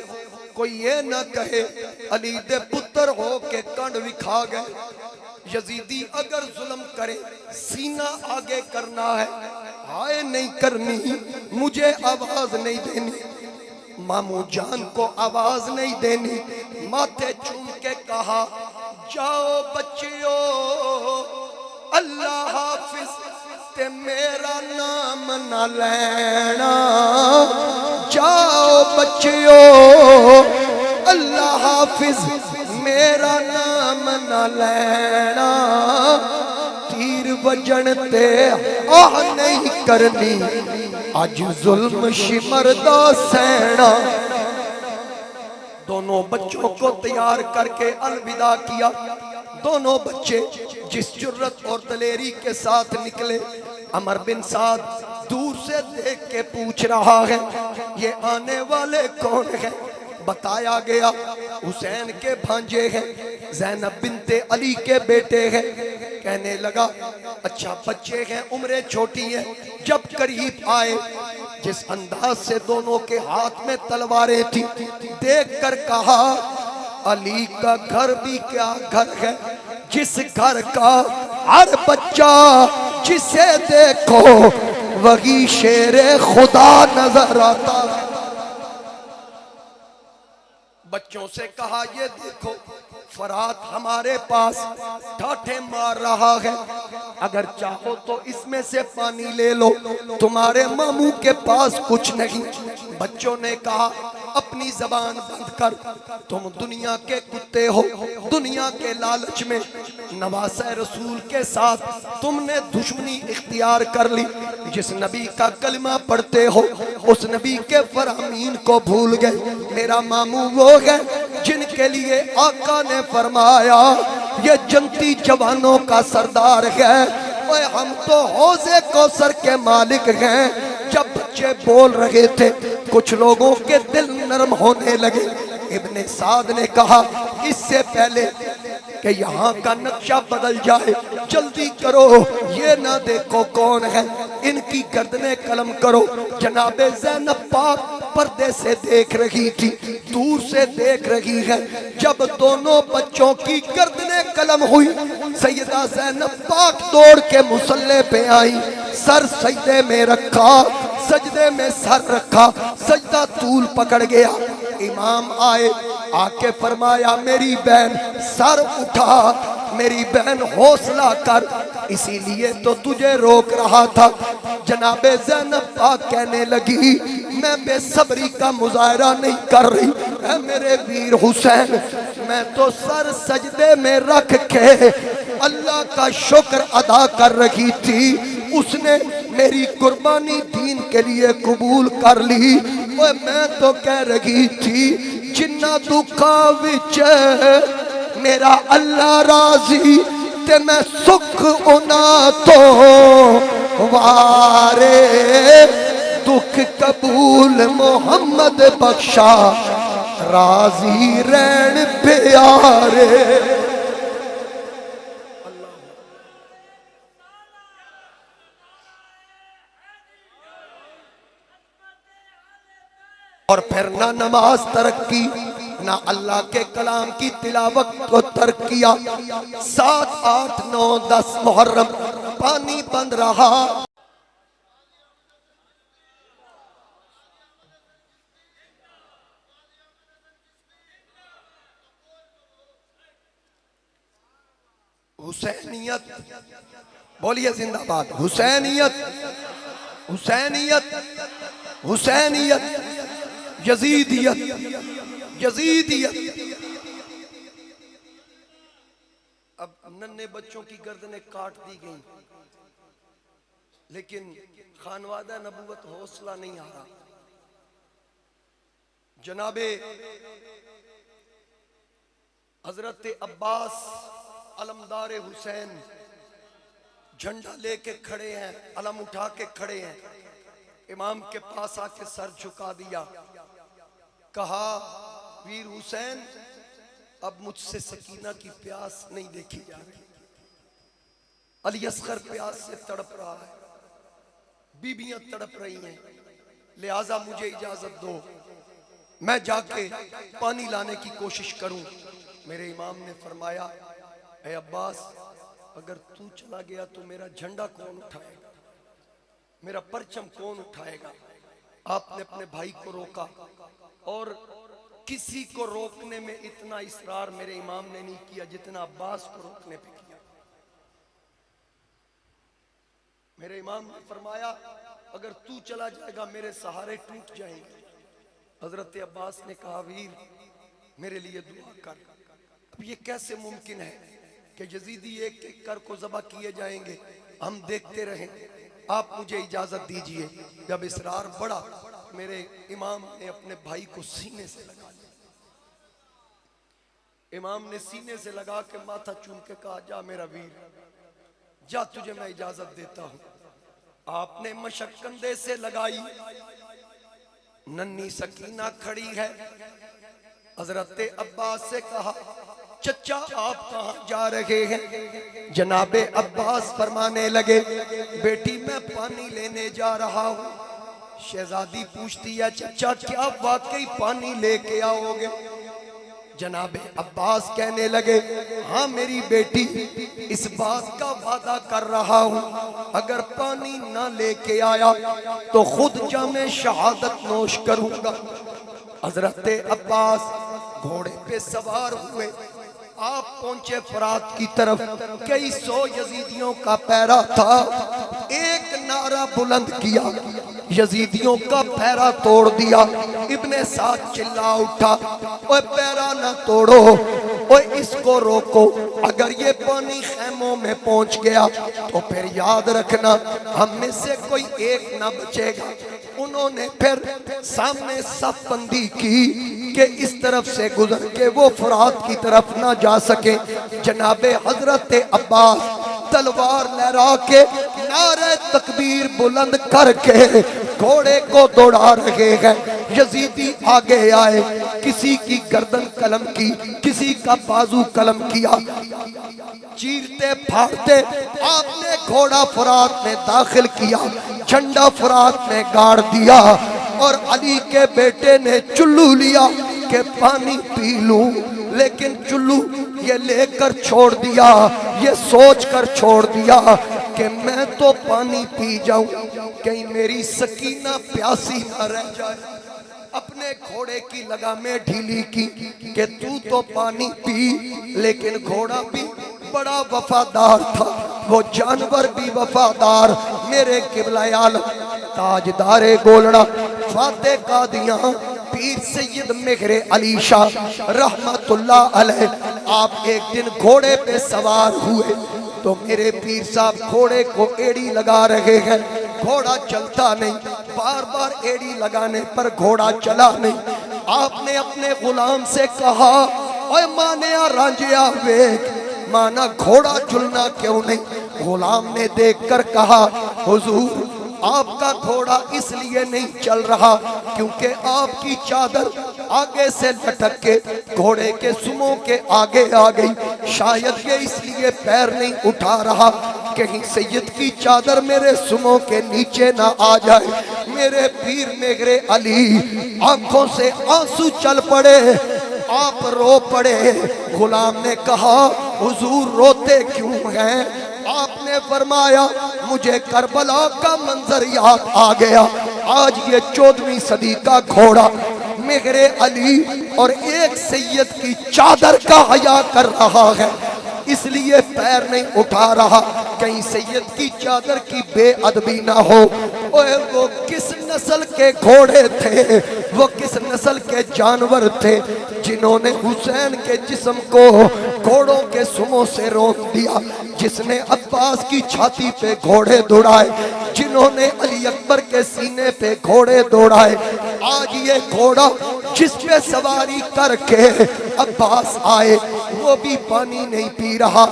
कोई ये न कहे अली दे पुत्र हो के कंड विखा गए। यजीदी अगर जुल्म करे सीना आगे करना है, हाय नहीं करनी, मुझे आवाज नहीं देनी। मामू जान को आवाज नहीं देनी। माथे चूम के कहा जाओ बच्चियों, अल्लाह हाफिज ते मेरा नाम न लेना। जाओ बच्चियों, अल्लाह हाफिज मेरा नाम न लेना। तीर वजन ते आह नहीं करनी, अज जुल्म शिमरदा सहना। दोनों बच्चों को तैयार करके अलविदा किया। दोनों बच्चे जिस जुर्रत और दलेरी के साथ निकले, अमर बिन साद दूर से देख के पूछ रहा है ये आने वाले कौन है। बताया गया हुसैन के भांजे हैं, ज़ैनब बिनते अली के बेटे हैं। कहने लगा अच्छा बच्चे हैं, उम्रें छोटी हैं। जब करीब आए, जिस अंदाज से दोनों के हाथ में तलवारें थी, देख कर कहा अली का घर भी क्या घर है, जिस घर का हर बच्चा जिसे देखो वही शेरे खुदा नजर आता। बच्चों से कहा ये देखो फरात हमारे पास ठाठे मार रहा है, अगर चाहो तो इसमें से पानी ले लो, तुम्हारे मामू के पास कुछ नहीं। बच्चों ने कहा अपनी जबान बंद कर, तुम दुनिया के कुत्ते हो। दुनिया के लालच में नवासे रसूल के साथ तुमने दुश्मनी इख्तियार कर ली। जिस नबी का कलमा पढ़ते हो उस नबी के फरमीन को भूल गए। मेरा मामू वो है जिनके लिए आका ने फरमाया ये जनती जवानों का सरदार है। ओए हम तो हौजे कौसर के मालिक हैं। जब बच्चे बोल रहे थे कुछ लोगों के दिल नरम होने लगे। इब्ने साद ने कहा इससे पहले कि यहाँ का नक्शा बदल जाए जल्दी करो, ये ना देखो कौन है, इनकी गर्दनें कलम करो। जनाबे ज़ैनब पाक पर्दे से देख रही थी, दूर से देख रही है। जब दोनों बच्चों की गर्दनें कलम हुई, सैयदा ज़ैनब पाक दौड़ के मुसल्ले पे आई, सर सजदे में रखा, सजदे में सर रखा, सजदा तूल पकड़ गया। इमाम आए, आके फरमाया मेरी बहन सर उठा, मेरी बहन हौसला कर, इसीलिए तो तुझे रोक रहा था। जनाबे ज़ैनब पाक कहने लगी मैं बेसब्री का मुजाहरा नहीं कर रही, है मेरे वीर हुसैन, मैं तो सर सजदे में रख के अल्लाह का शुक्र अदा कर रही थी। उसने मेरी कुर्बानी दीन के लिए कबूल कर ली। और मैं तो कह रही थी जिन्ना दुखा विच मेरा अल्लाह राजी, ते मैं सुख उना तो वारे, दुख कबूल मोहम्मद बख्शा, राजी रहन प्यारे। और फिर ना नमाज तर्क की, ना अल्लाह के कलाम की तिलावत को तर्क किया। 7, 8, 9, 10 मुहर्रम पानी बंद रहा। हुसैनियत बोलिए जिंदाबाद। हुसैनियत, हुसैनियत, हुसैनियत, यजीदियत, यजीदियत। अब नन्हे बच्चों की गर्दनें काट दी गई, लेकिन खानवादा नबूवत हौसला नहीं आ रहा। जनाबे हजरत अब्बास अलमदार हुसैन झंडा लेके खड़े हैं, अलम उठा के खड़े हैं। इमाम के पास आके सर झुका दिया, कहा वीर हुसैन अब मुझसे सकीना की प्यास नहीं देखी जा रही। अली असगर प्यास से तड़प रहा है। बीबियां तड़प रही हैं, लिहाजा मुझे इजाजत दो मैं जाके पानी लाने की कोशिश करूं। मेरे इमाम ने फरमाया, ए अब्बास, अगर तू चला गया तो मेरा झंडा कौन उठाएगा, मेरा परचम कौन उठाएगा। आपने अपने भाई को रोका और किसी को रोकने में इतना इसरार मेरे इमाम ने नहीं किया जितना अब्बास को रोकने पे किया। मेरे इमाम ने फरमाया, अगर तू चला जाएगा मेरे सहारे टूट जाएंगे। हजरत अब्बास ने कहा, वीर मेरे लिए दुआ कर। अब ये कैसे मुमकिन है कि यजीदी एक एक कर को ज़बह किए जाएंगे, हम देखते रहें। आप मुझे इजाजत दीजिए। जब इसरार बढ़ा, मेरे इमाम ने अपने भाई को सीने से लगा लिया। इमाम ने सीने से लगा के माथा चूम के कहा, जा मेरा वीर जा, तुझे मैं इजाजत देता हूं। आपने मशक्कंदे से लगाई, नन्ही सकीना खड़ी है। हजरत अब्बास से कहा, चचा आप कहां जा रहे हैं। जनाबे अब्बास फरमाने लगे, बेटी मैं पानी लेने जा रहा हूं। शहजादी पूछती है, चचा क्या वाकई पानी लेके आओगे। जनाबे अब्बास कहने लगे, हाँ मेरी बेटी, इस बात का वादा कर रहा हूं, अगर पानी ना लेके आया तो खुद जामे शहादत नोश करूंगा। हजरत अब्बास घोड़े पे सवार हुए, आप पहुंचे फरात की तरफ। कई सौ यजीदियों का पैरा था। एक नारा बुलंद किया, यजीदियों का पैरा तोड़ दिया। इब्ने साद चिल्ला उठा, ओए पैरा ना तोड़ो, ओए इसको रोको। अगर ये पानी खैमों में पहुंच गया तो फिर याद रखना हम में से कोई एक ना बचेगा। उन्होंने फिर सामने सफ बंदी की कि इस तरफ से गुजर के वो फरात की तरफ ना जा सके। जनाबे हजरत अब्बास तलवार लहरा के नारे तकबीर बुलंद करके घोड़े को दौड़ा रहे हैं। यजीदी आगे आए, किसी की गर्दन कलम की, किसी का बाजू कलम किया। चीरते फाड़ते आपने घोड़ा फरात में दाखिल किया, झंडा फरात में गाड़ दिया और अली के बेटे ने चुल्लू लिया कि पानी पी लूं, लेकिन चुल्लू ये लेकर छोड़ दिया, ये सोच कर छोड़ दिया कि मैं तो पानी पी जाऊं, कहीं मेरी सकीना प्यासी ना रह जाए। अपने घोड़े की लगामें ढीली की कि तू तो पानी पी, लेकिन घोड़ा भी बड़ा वफादार था, वो जानवर भी वफादार। मेरे किबला आलम ताजदारे गोलड़ा फाते कादियां पीर सैयद मेहरे अली शाह रहमतुल्लाह अलैह, आप एक दिन घोड़े पे सवार हुए तो मेरे पीर साहब घोड़े को एड़ी लगा रहे हैं। घोड़ा चलता नहीं, बार बार एड़ी लगाने पर घोड़ा चला नहीं। आपने अपने गुलाम से कहा, ओए मानिया रांझिया वेख, माना घोड़ा चलना क्यों नहीं। गुलाम ने देखकर कहा, हुजूर आपका घोड़ा इसलिए नहीं चल रहा क्योंकि आपकी चादर आगे से लटक के घोड़े के सुमों के आगे आ गई। शायद ये इसलिए पैर नहीं उठा रहा, कहीं सैयद की चादर मेरे सुमों के नीचे ना आ जाए। मेरे पीर मेरे अली आंखों से आंसू चल पड़े, आप रो पड़े। गुलाम ने कहा, हुजूर रोते क्यों हैं। आपने फरमाया, मुझे करबला का मंजर याद आ गया। आज ये 14वीं सदी का घोड़ा मेरे अली और एक सैयद की चादर का हया कर रहा है, इसलिए पैर नहीं उठा रहा, कहीं सैयद की चादर की बेअदबी ना हो। ओए वो किस नस्ल के घोड़े थे, वो किस नस्ल के जानवर थे जिन्होंने हुसैन के जिस्म को घोड़ों के सुमों से रोक दिया, जिसने अब्बास की छाती पे घोड़े दौड़ाए, जिन्होंने अली अकबर के सीने पे घोड़े दौड़ाए। आज ये घोड़ा जिस पे सवारी करके अब्बास आए वो भी पानी नहीं पी रहा।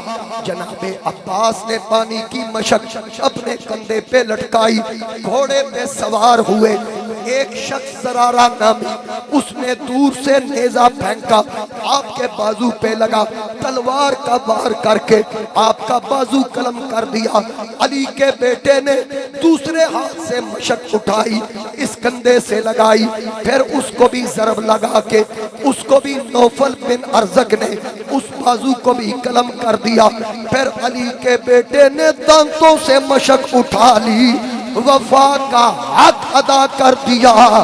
जनाबे अब्बास ने पानी की मशक अपने कंधे पे लटकाई, घोड़े पे सवार हुए। एक शख्स जरारा नामी, उसने दूर से नेजा फेंका, आपके बाजू पे लगा, तलवार का वार करके आपका बाजू कलम कर दिया। अली के बेटे ने दूसरे हाथ से मशक उठाई, इस कंधे से लगाई, फिर उसको भी जरब लगा के उसको भी नौफल बिन अरजक ने उस बाजू को भी कलम कर दिया। फिर अली के बेटे ने दांतों से मशक उठा ली, वफा का हक अदा कर दिया।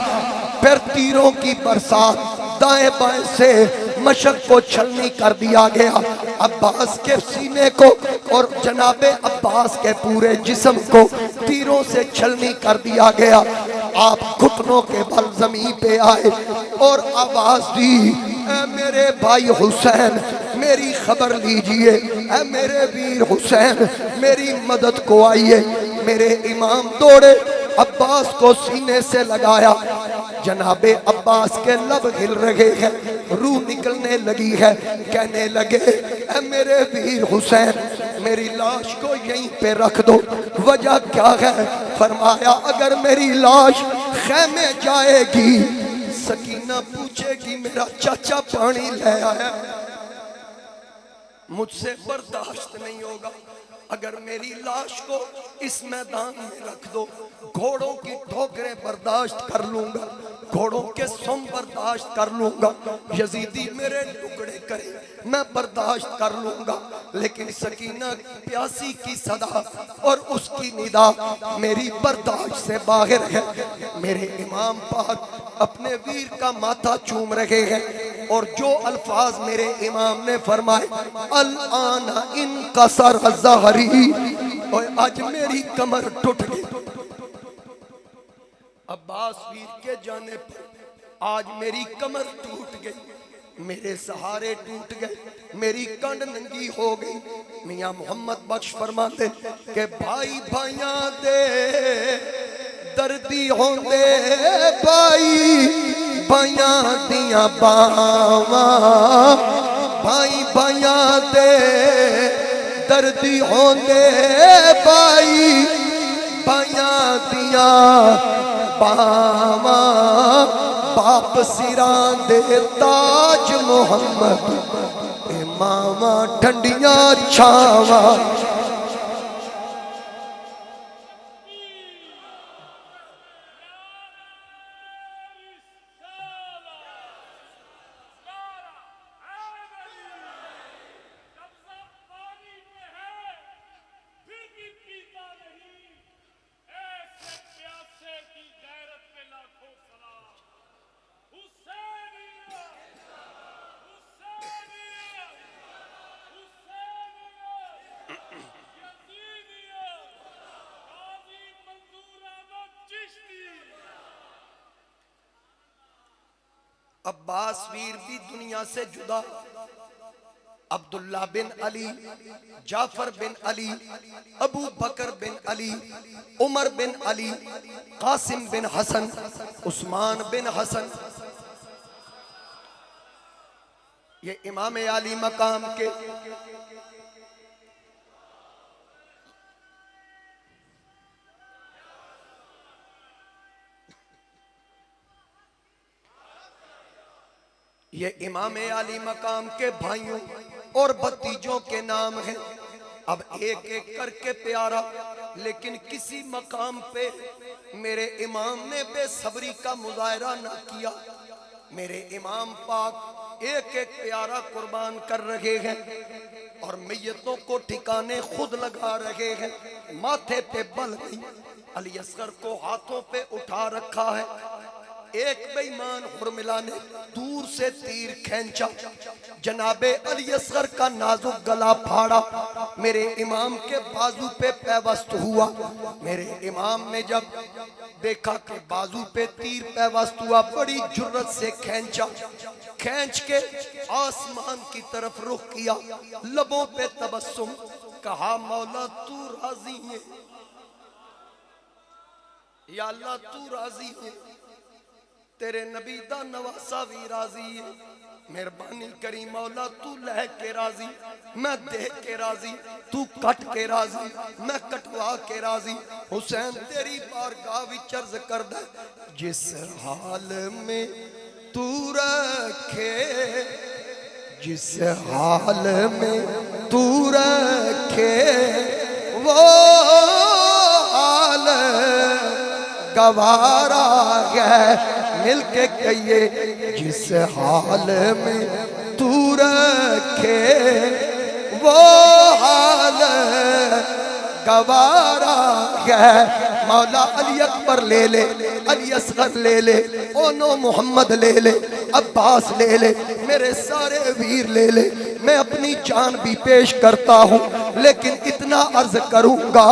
फिर तीरों की बरसात दाएं बाएं से मशक को छलनी कर दिया गया। अब्बास के सीने को और जनाबे अब्बास के पूरे जिस्म को तीरों से छलनी कर दिया गया। आप घुटनों के बल जमीन पे आए और आवाज दी, ऐ मेरे भाई हुसैन मेरी खबर लीजिए, ऐ मेरे वीर हुसैन मेरी मदद को आइए। मेरे इमाम दौड़े, अब्बास को सीने से लगाया। जनाबे अब्बास के लब हिल रहे हैं, रूह निकलने लगी है। कहने लगे, ऐ मेरे वीर हुसैन मेरी लाश को यहीं पे रख दो। वजह क्या है? फरमाया, अगर मेरी लाश खैमे जाएगी, सकीना पूछेगी मेरा चाचा पानी ले आया, मुझसे बर्दाश्त नहीं होगा। अगर मेरी लाश को इस मैदान में रख दो, घोड़ों की ठोकरें बर्दाश्त कर लूंगा, घोड़ों के सम बर्दाश्त कर लूंगा, यजीदी मेरे टुकड़े करे मैं बर्दाश्त कर लूंगा, लेकिन सकीना प्यासी की सदा और उसकी निदा मेरी बर्दाश्त से बाहर है। मेरे इमाम पाक अपने वीर का माथा चूम रहे हैं और जो अल्फाज मेरे इमाम ने फरमाए, अल आना इनकसर ज़हरी, और आज मेरी कमर टूट गई। अब्बास वीर के जाने पर आज मेरी कमर टूट गई, मेरे सहारे टूट गए, मेरी कंड नंगी हो गई। मियां मोहम्मद बख्श फरमाते के भाई भाइयां दे दर्दी होंदे, भाई भाइयां दियां बावां, भाई भाइयां दे दर्दी होंदे, भाई भाइयां दियां बावां, बाप सिरां दे ताज मोहम्मद, मावा ठंडियां छावां। अब्बास वीर भी दुनिया से जुदा, अब्दुल्ला बिन अली, जाफर बिन अली, अबू बकर बिन अली, उमर बिन अली, कासिम बिन हसन, उस्मान बिन हसन, ये इमाम अली मकाम के ये इमाम अली मकाम के भाइयों और भतीजों के नाम हैं। अब एक एक करके प्यारा, लेकिन किसी मकाम पे मेरे इमाम ने बेसब्री का मुजाहरा न किया। मेरे इमाम पाक एक एक प्यारा कुर्बान कर रहे हैं और मैयतों को ठिकाने खुद लगा रहे हैं। माथे पे बल नहीं, अली असगर को हाथों पे उठा रखा है। एक बेईमान हुरमिला ने दूर से तीर खींचा, जनाबे अली असगर का नाजुक गला फाड़ा, मेरे इमाम के बाजू पे पैवस्त हुआ। मेरे इमाम ने जब देखा कि बाजू पे तीर पैवस्त हुआ, बड़ी जुर्रत से खींचा, खींच के आसमान की तरफ रुख किया, लबों पे तबस्सुम, कहा मौला तू राजी है, या अल्लाह तू राजी है। तेरे नबी दा नवासा भी राजी है। मेहरबानी करी मौला, तू लह के राजी, मैं दे के राजी, तू कट के राजी, मैं कटवा के राजी। हुसैन तेरी बारगाह विच अर्ज करदा, जिस हाल में तू रखे, जिस हाल में तू रखे, वो हाल गवारा है। मिलके कहिए, जिस हाल में तू रखे, वो हाल गवारा है। मौला अली अकबर ले ले, अली असगर ले ले, ओनो मोहम्मद ले ले, अब्बास ले ले, मेरे सारे वीर ले ले। मैं अपनी जान भी पेश करता हूँ, लेकिन इतना अर्ज करूंगा,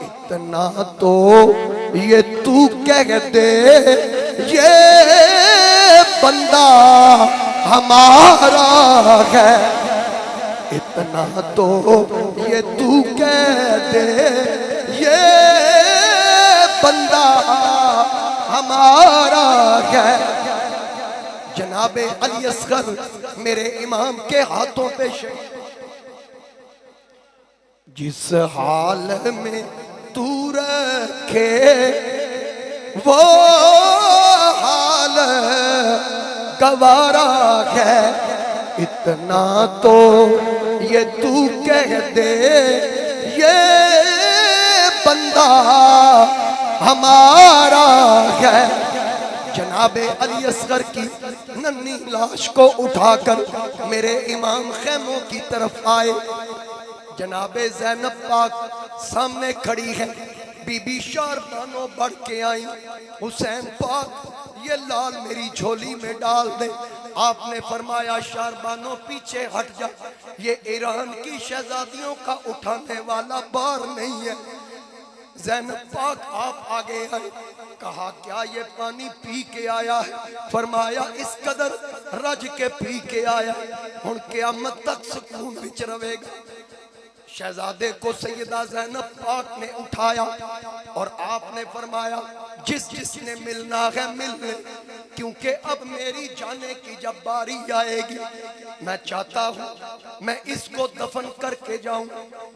इतना तो ये तू कह दे, ये बंदा हमारा है। इतना तो ये तू कह दे, ये बंदा हमारा है। जनाबे अली असगर मेरे इमाम के हाथों पे जिस हाल में तू रखे, वो हाल गवारा है। इतना तो ये तू कह दे, ये बंदा हमारा है। जनाबे अली असगर की नन्ही लाश को उठाकर मेरे इमाम खैमों की तरफ आए। जनाबे ज़ैनब पाक सामने खड़ी है, बीबी शारबानो बढ़ के आई, हुसैन पाक ये लाल मेरी झोली में डाल दे। आपने फरमाया शारबानो पीछे हट जा, ये ईरान की शहजादियों का उठाने वाला बार नहीं है। ज़ैनब पाक आप आगे आए, कहा क्या ये पानी पी के आया है? फरमाया इस कदर रज के पी के आया, हुण क़यामत तक सुकून विच रवेगा। शहजादे को सैयदा ज़ैनब पाक ने उठाया और आपने फरमाया जिस जिसने मिलना है मिल ले, क्योंकि अब मेरी जाने की जब बारी आएगी, मैं चाहता हूँ मैं इसको दफन करके जाऊं।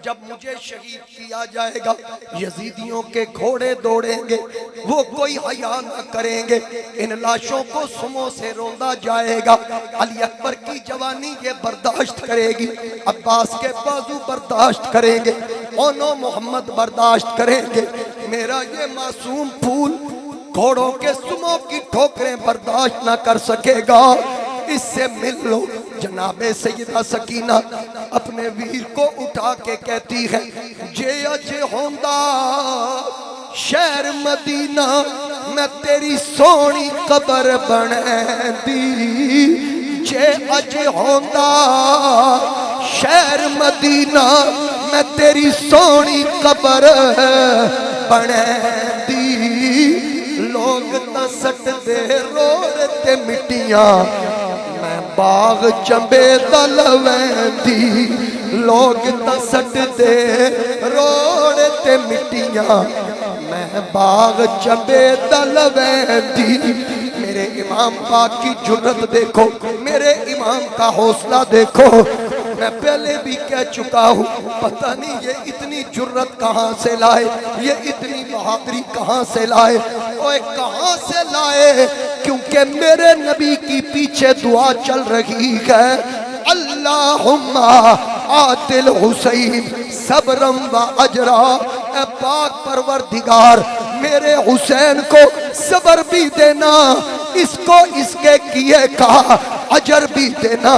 जब मुझे शहीद किया जाएगा, यजीदियों के घोड़े दौड़ेंगे, वो कोई हया न करेंगे, इन लाशों को सुमों से रोंदा जाएगा। अली अकबर की जवानी ये बर्दाश्त करेगी, अब्बास के बाजू बर्दाश्त करेंगे, ओनो मोहम्मद बर्दाश्त करेंगे, मेरा ये मासूम फूल घोड़ों के सुमों की ठोकरें बर्दाश्त ना कर सकेगा। इससे मिल लो। जनाबे सैयदा सकीना अपने वीर को उठा के कहती है, जे अज होंदा शहर मदीना, मैं तेरी सोनी कबर बनैंदी। जे अज होंदा शहर मदीना, मैं तेरी सोनी कबर बनैंदी। लोग तां सटदे रोड़ ते मिट्टियां, मैं बाग चंबे दा लवैंदी। लोग तां सटदे रोड़ ते मिट्टियां, मैं बाग चंबे दा लवैंदी। मेरे इमाम पाक की जुर्रत देखो, मेरे इमाम का हौसला देखो। मैं पहले भी कह चुका हूँ, पता नहीं ये इतनी जुर्रत कहाँ से लाए, ये इतनी बहादुरी कहाँ से लाए, ओए कहाँ से लाए? क्योंकि मेरे नबी की पीछे दुआ चल रही है, अल्लाहुम्मा आतिल हुसैन सब्रम व अजरा। ए पाक परवरदिगार, मेरे हुसैन को सब्र भी देना, इसको इसके किए का अजर भी देना।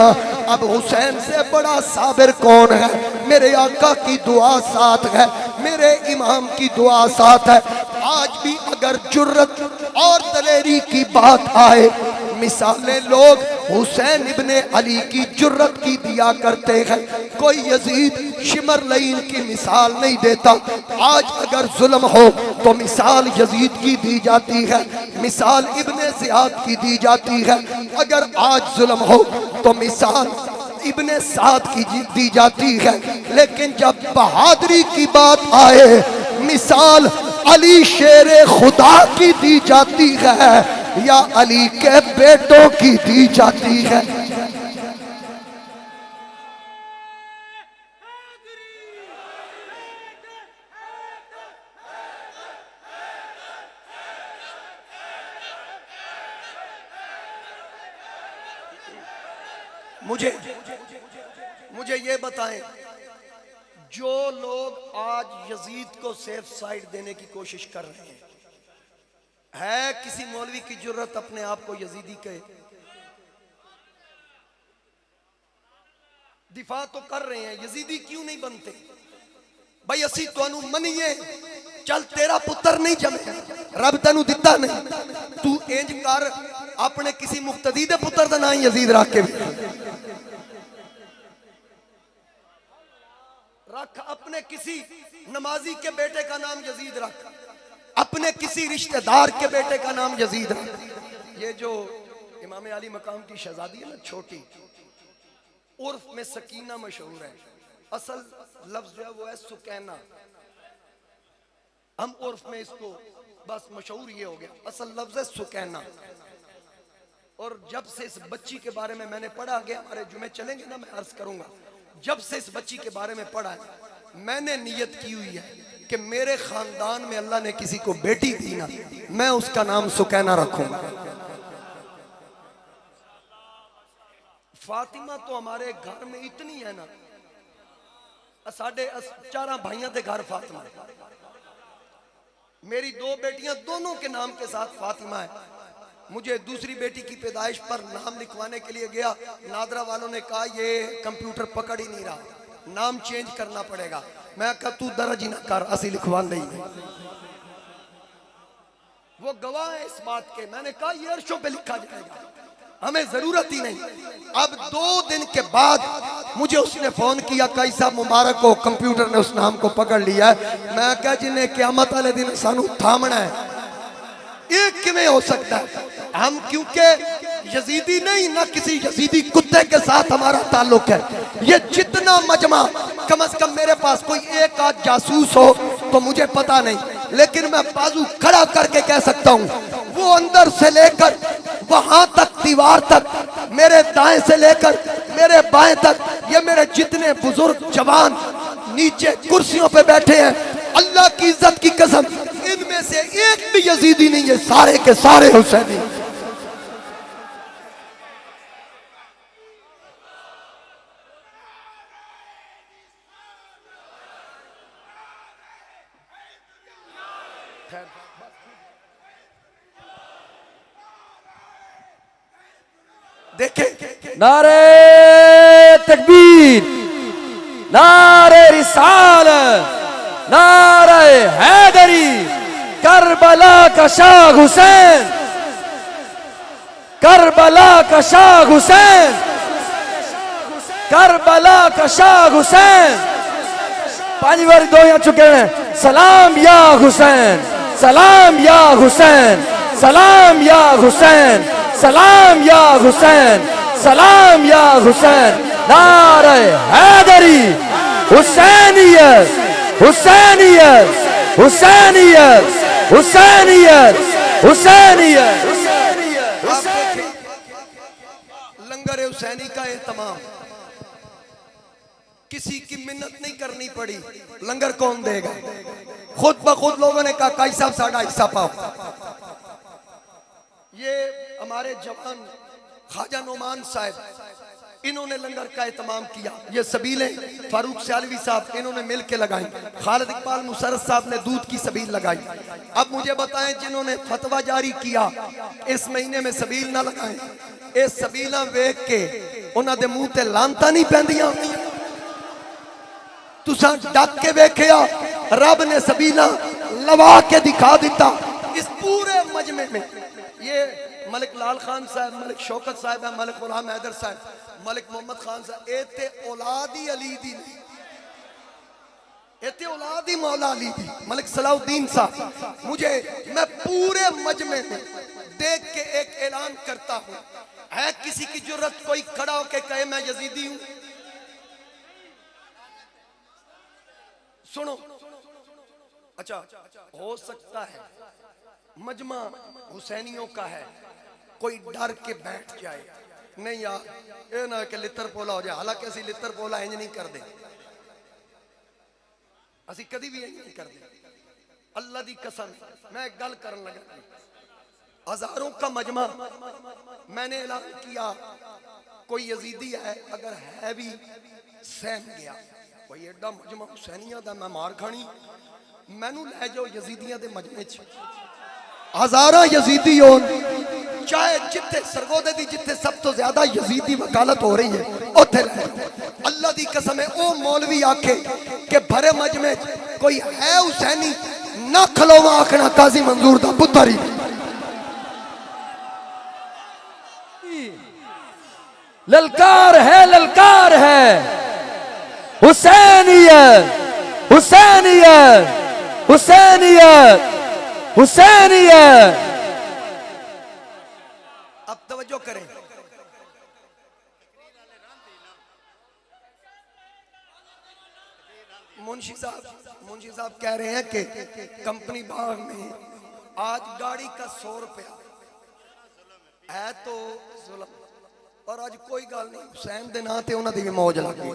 अब हुसैन से बड़ा साबिर कौन है? मेरे आका की दुआ साथ है, मेरे इमाम की दुआ साथ है। आज भी अगर जुर्रत और दलेरी की बात आए, मिसालें लोग हुसैन इब्ने अली की जुर्रत की दिया करते हैं, कोई यजीद शिमर लईन की मिसाल नहीं देता। आज अगर जुल्म हो तो मिसाल यजीद की दी जाती है, मिसाल इब्ने ज़ियाद की दी जाती है। अगर आज जुल्म हो तो मिसाल इब्ने साद की दी जाती है, लेकिन जब बहादुरी की बात आए, मिसाल अली शेरे खुदा की दी जाती है। या अली के बेटों की दी जाती है। मुझे ये बताएं, जो लोग आज यजीद को सेफ साइड देने की कोशिश कर रहे हैं, है किसी मौलवी की जुर्रत अपने आप को यजीदी कहे? दिफा तो कर रहे हैं, यजीदी क्यों नहीं बनते भाई? असी तुहानू मनीए, चल तेरा पुत्र नहीं जमे, रब तेनू दिता नहीं, तू इंज कर अपने किसी मुक्तदी दे पुत्र दा नाम यजीद रख के रख, अपने किसी नमाजी के बेटे का नाम यजीद रख, अपने किसी रिश्तेदार के बेटे का नाम यजीद रख। ये जो इमाम अली मकाम की शहजादी है ना, छोटी, उर्फ में सकीना मशहूर है, असल लफ्ज जो है वो है सुकैना। हम उर्फ में इसको बस मशहूर ये हो गया, असल लफ्ज है सुकैना। और जब से इस बच्ची के बारे में मैंने पढ़ा, गया हमारे जुमे चलेंगे ना, मैं अर्ज करूंगा, जब से इस बच्ची के बारे में पढ़ा है, मैंने नियत की हुई है कि मेरे खानदान में अल्लाह ने किसी को बेटी दी ना, मैं उसका नाम सुकैना रखूंगा। फातिमा तो हमारे घर में इतनी है ना, साढ़े 4 भाइयों के घर फातिमा है। मेरी 2 बेटियां दोनों के नाम के साथ फातिमा है। मुझे दूसरी बेटी की पैदाइश पर नाम लिखवाने के लिए गया, नादरा वालों ने कहा ये कंप्यूटर पकड़ ही नहीं रहा, नाम चेंज करना पड़ेगा। मैं कहा तू दर्ज ही ना कर, असी लिखवा नहीं। वो गवाह है इस बात के। मैंने कहा ये अर्शों पे लिखा जाएगा, हमें जरूरत ही नहीं। अब 2 दिन के बाद मुझे उसने फोन किया, कई साहब मुबारक हो, कंप्यूटर ने उस नाम को पकड़ लिया है। मैं कहा जिन्हें क़यामत वाले दिन सानू थामना है, ये किवें हो सकता है? हम क्योंकि यजीदी नहीं, ना किसी यजीदी कुत्ते के साथ हमारा ताल्लुक है। ये जितना मजमा, कम से कम मेरे पास कोई एक आध जासूस हो तो मुझे पता नहीं, लेकिन मैं बाजू खड़ा करके कह सकता हूँ, वो अंदर से लेकर वहां तक, दीवार तक, मेरे दाएं से लेकर मेरे बाएं तक, ये मेरे जितने बुजुर्ग जवान नीचे कुर्सियों पे बैठे हैं, अल्लाह की इज्जत की कसम, इनमें से एक भी यजीदी नहीं है, सारे के सारे हुसैनी। देखें, नारे तकबीर, नारे रिसालत, नारे हैदरी, करबला का शाह हुसैन, करबला का शाह हुसैन, करबला का शाह हुसैन। 5 बार 2 यहाँ चुके हैं। सलाम या हुसैन, सलाम या हुसैन, सलाम या हुसैन, सलाम या हुसैन, सलाम या हुसैन। नारे हैदरी, हुसैनियत, हुसैनियत, हुसैनियत, हुसैनियत, हुसैनियत, हुसैनियत। लंगर हुसैनी का एहतमाम, किसी की मिन्नत नहीं करनी पड़ी। लंगर कौन देगा? खुद ब खुद लोगों ने कहा काई साहब साडा हिस्सा पाओ। ये हमारे जवान ख्वाजा नोमान साहब, इन्होंने लंगर का एहतमाम किया। ये सबीलें फारूक सियालवी साहब, इन्होंने मिल के लगाई। खालिद इकबाल मुसर्रफ साहब ने दूध की सबील लगाई। अब मुझे बताएं, जिन्होंने फतवा जारी किया इस महीने में सबील ना लगाएं, ये सबीला वेख के उन्हां दे मुंह ते लानतां नहीं पैंदियां? तुसां डक के वेखिया, रब ने सबीला लवा के दिखा दिता। इस पूरे मजमे में ये मलिक लाल खान साहब, मलिक शौकत साहब है, मलिक गुलाम हैदर साहब, मलिक मोहम्मद खान साहब, एते औलादी अली दी नहीं, एते औलादी मौला अली दी, मलिक सलाउद्दीन साहब। मैं पूरे मजमे में देख के एक ऐलान करता हूँ, है किसी की जरूरत कोई खड़ा होके कहे मैं यजीदी हूं? सुनो, अच्छा हो सकता है मजमा हुसैनियों का है, कोई डर के बैठ जाए नहीं यार ये ना कि लितर पोला हो जाए, हालांकि असि लितर पोला इंज नहीं कर दे, असि कभी भी इंज नहीं कर दे। अल्लाह दी कसम मैं एक गल करन लगा, हजारों का मजमा मैंने ऐलान किया, कोई यजीदी है अगर है भी सहम गया, कोई एडा मजमा हुसैनिया दा मैं मार खानी, मैनू लै जाओ यजीदियां दे मजमे च, हजारा यजीदी हो, चाहे जिथे सरगोदे दी जिथे सब तो ज्यादा यजीदी वकालत हो रही है उथे लै जाओ। अल्लाह दी कसम है ओ मौलवी आखे कि भरे मजमे च कोई है हुसैनी ना खलोवा आखना काजी मंजूर दा पुत्र ही। ललकार है हुसैनियत हुसैनियत हुसैनियत हुसैनियत। अब तवज्जो करें, मुंशी साहब कह रहे हैं कि कंपनी बाग में आज गाड़ी का 100 रुपया है तो जुल्म, और आज कोई गल नहीं हुसैन दे नां ते उन्हां दी भी मौज लग गई।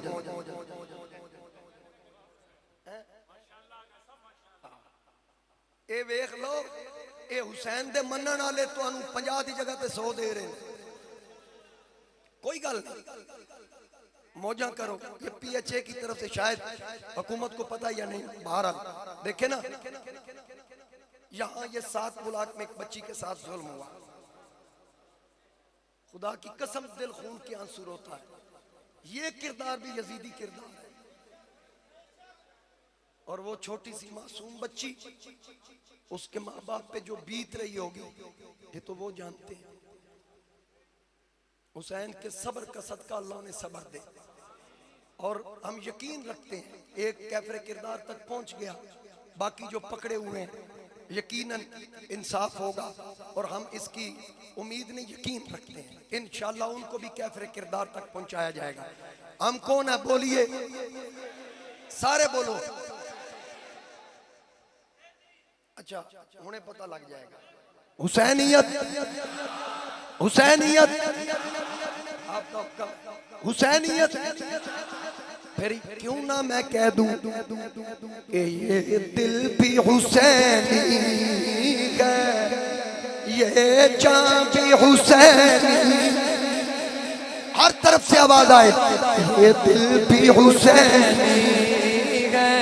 ये वेख लो ये हुसैन दे मनण वाले तुहानू 50 की जगह पे 100 दे रहे हैं, कोई गल नहीं, मौजा करो। ये PHA की तरफ से शायद हुकूमत को पता या नहीं, बहरहाल देखे ना यहाँ ये 7 बुलाक में एक बच्ची के साथ जुल्म हुआ, खुदा की कसम दिल खून के आंसू रोता है। ये किरदार भी यजीदी किरदार है, और वो छोटी सी मासूम बच्ची उसके माँ बाप पे जो बीत रही होगी ये तो वो जानते हैं। हुसैन के सब्र का सदका अल्लाह ने सब्र दे, और हम यकीन रखते हैं एक कैफरे किरदार तक पहुंच गया, बाकी जो पकड़े हुए हैं यकीनन इंसाफ होगा, और हम इसकी उम्मीद नहीं यकीन रखते हैं इंशाअल्लाह उनको भी कैफरे किरदार तक पहुंचाया जाएगा। हम कौन है बोलिए, सारे बोलो। अच्छा उन्हें पता लग जाएगा हुसैनियत हुसैनियत आपका हुसैनियत, फिर क्यों ना मैं कह दूं कि ये दिल भी हुसैनी है, ये जान भी हुसैनी, हर तरफ से आवाज आए, ये दिल भी हुसैनी है,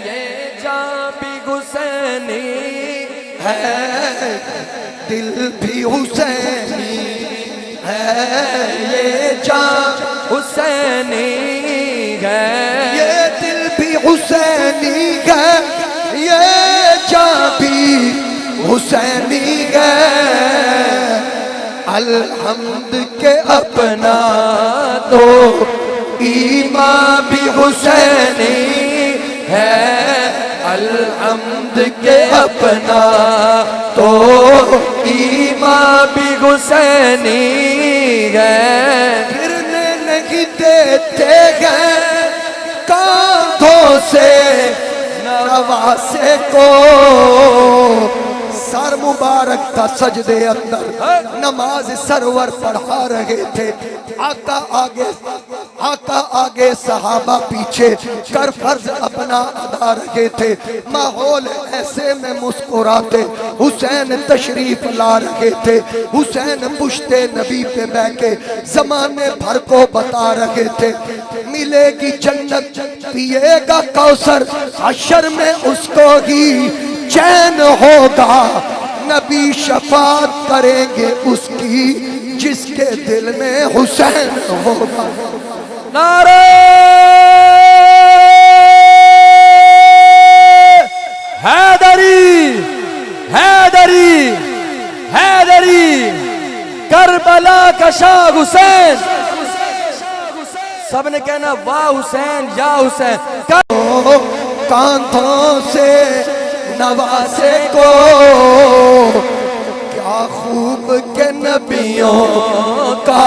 ये जान भी हुसैनी है, दिल भी हुसैनी है, ये जान हुसैनी है, ये दिल भी हुसैनी है, ये जान भी हुसैनी है। अलहम्द के अपना तो ईमान भी हुसैनी है, अलहम्द के अपना तो ईमान भी हुसैनी है। गिरने नहीं देते हैं कांधों से नवासे को, सर मुबारक था सजदे अंदर, नमाज सरवर पढ़ा रहे थे, आका आगे सहाबा पीछे, कर फर्ज अपना अदा रहे थे, माहौल ऐसे में मुस्कुराते हुसैन तशरीफ ला रहे थे, हुसैन पुश्ते नबी पे बैठे जमाने भर को बता रहे थे, मिलेगी जन्नत पिएगा कौसर, हशर में उसको ही चैन होगा, नबी शफात करेंगे उसकी जिसके दिल में हुसैन होगा। नारे हैदरी हैदरी हैदरी, करबला का शाह हुसैन, सबने कहना वाह हुसैन या हुसैन। कांधों से नवासे को, क्या खूब के नबियों का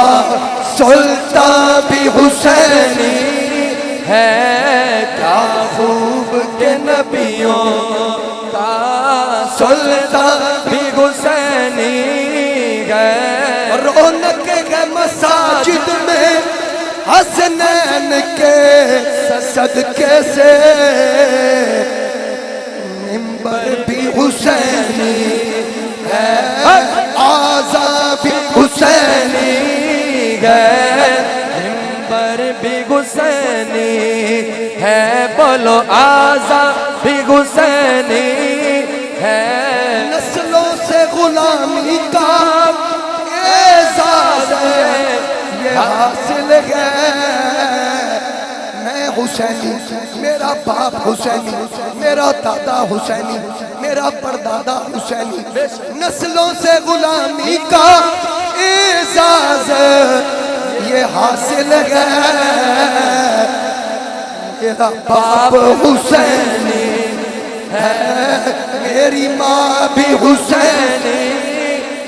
सुल्तान भी हुसैनी है, क्या खूब के नबियों का सुल्तान हसनैन के सदके से मिंबर भी हुसैनी है, आज़ा भी हुसैनी है, मिंबर भी हुसैनी है, बोलो आज़ा भी हुसैनी है। नस्लों से गुलामी का एजाज़ ये हासिल है। मैं हुसैनी, मेरा बाप हुसैनी, मेरा दादा हुसैनी, मेरा परदादा हुसैनी, नस्लों से गुलामी का एजाज़ ये हासिल है। मेरा बाप हुसैनी है, मेरी माँ भी हुसैनी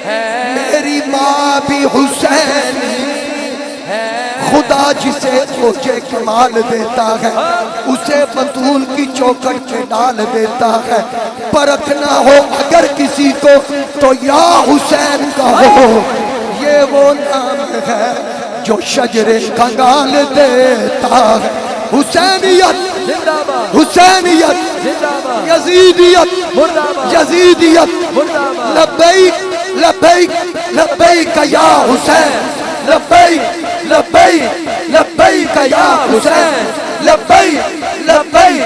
है, मेरी माँ भी हुसैनी है। खुदा जिसे ओजे कमाल देता है उसे बतूल की चौखट पे डाल देता है। परखना हो अगर किसी को तो या हुसैन कहो, ये वो नाम है जो शजरे कंगाल देता है। हुसैनियत जिंदाबाद, हुसैनियत जिंदाबाद, यजीदियत मुर्दाबाद, यजीदियत मुर्दाबाद। लब्बैक लब्बैक लब्बैक या हुसैन, लब्बैक लब्बैक लब्बैक या हुसैन, लब्बैक लब्बैक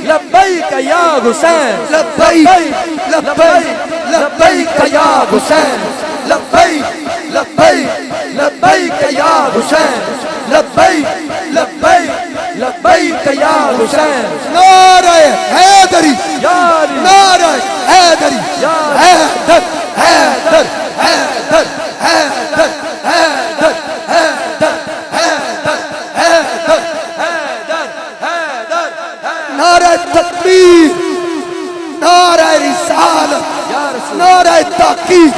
लब्बैक या हुसैन, लब्बैक लब्बैक लब्बैक या हुसैन, लब्बैक लब्बैक लब्बैक या हुसैन, लब्बैक लब्बैक लब्बैक या हुसैन। नारे हैदरी, नारे हैदरी, हैदर हैदर हैदर हैदर हैदर हैदर हैदर हैदर हैदर हैदर। नारे तकबीर, नारे रिसालत, नारे ताकीद,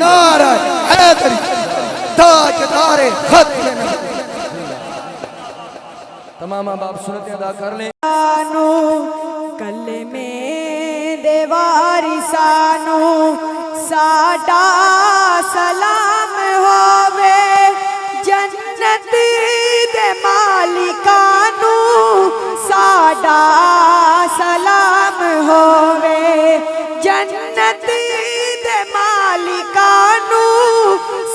नारे हैदरी, ताजदारे खत्म। तमाम बाप सुनते अदा कर लें। कल में देवारी सानू साडा सलाम होवे, जन्नत दे मालिकानू साडा सलाम होवे, जन्नत दे मालिकानू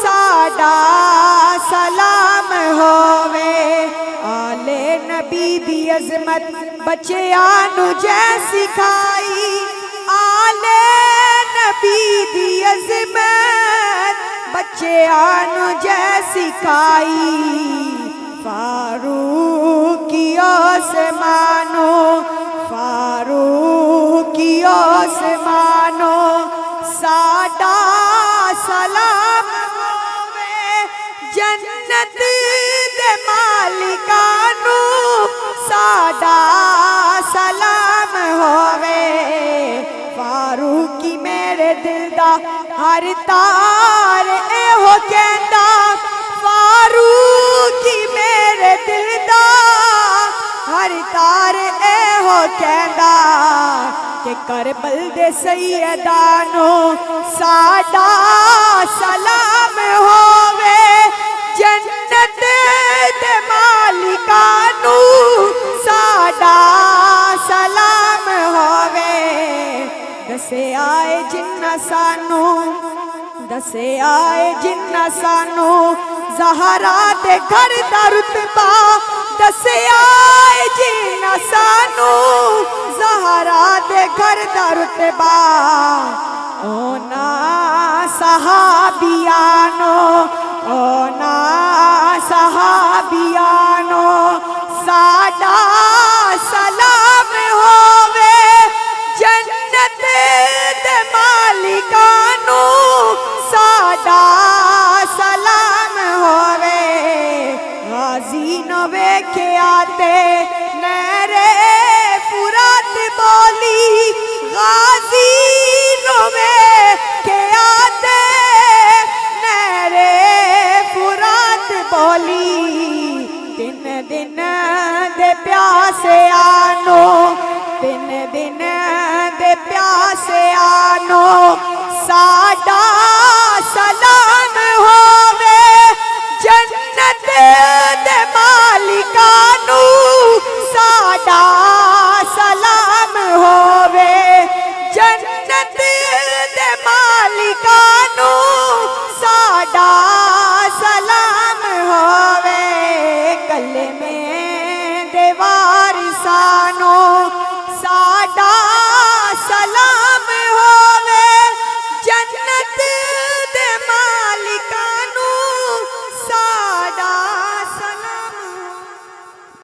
साडा सलाम होवे। आले नबी दी अजमत बच्चियां नू जै सिखाई, आले नबी दी अजमत बच्चियां नू जै सिखाई। फारूकियो से मानो, फारूकियो से मानो साडा सलाम होवे, जन्नत दे मालिकानू साडा सलाम होवे। फारूकी मेरे दिल दा हर तार एहो कहंदा, फारूकी मेरे दिल दा हर तार एहो कहंदा कि करबल दे सैयदानो साडा सलाम होवे, जन्नत दे मालिकानू साडा सलाम होवे। दसे आए जिन्ना सानू, दसे आए जिन्ना सानू ज़हरा दे घर दा रुतबा, दसे आए जिन्ना सानू ज़हरा दे घर दा रुतबा। ओ ना सहाबियानो, ओ ना सहाबियानो साडा सलाम होवे, जन्नत दे मालिकानू साडा सलाम होवे। गाजी न वेख्या ते नहरे फुरात बोली, गाजी न वेख्या ते नहरे फुरात बोली। दिन दिन दे प्यासे आनो, दिन दिन दे प्यासे आनो साडा सलाम होवे, जन्नत दे दिल दे मालिका नू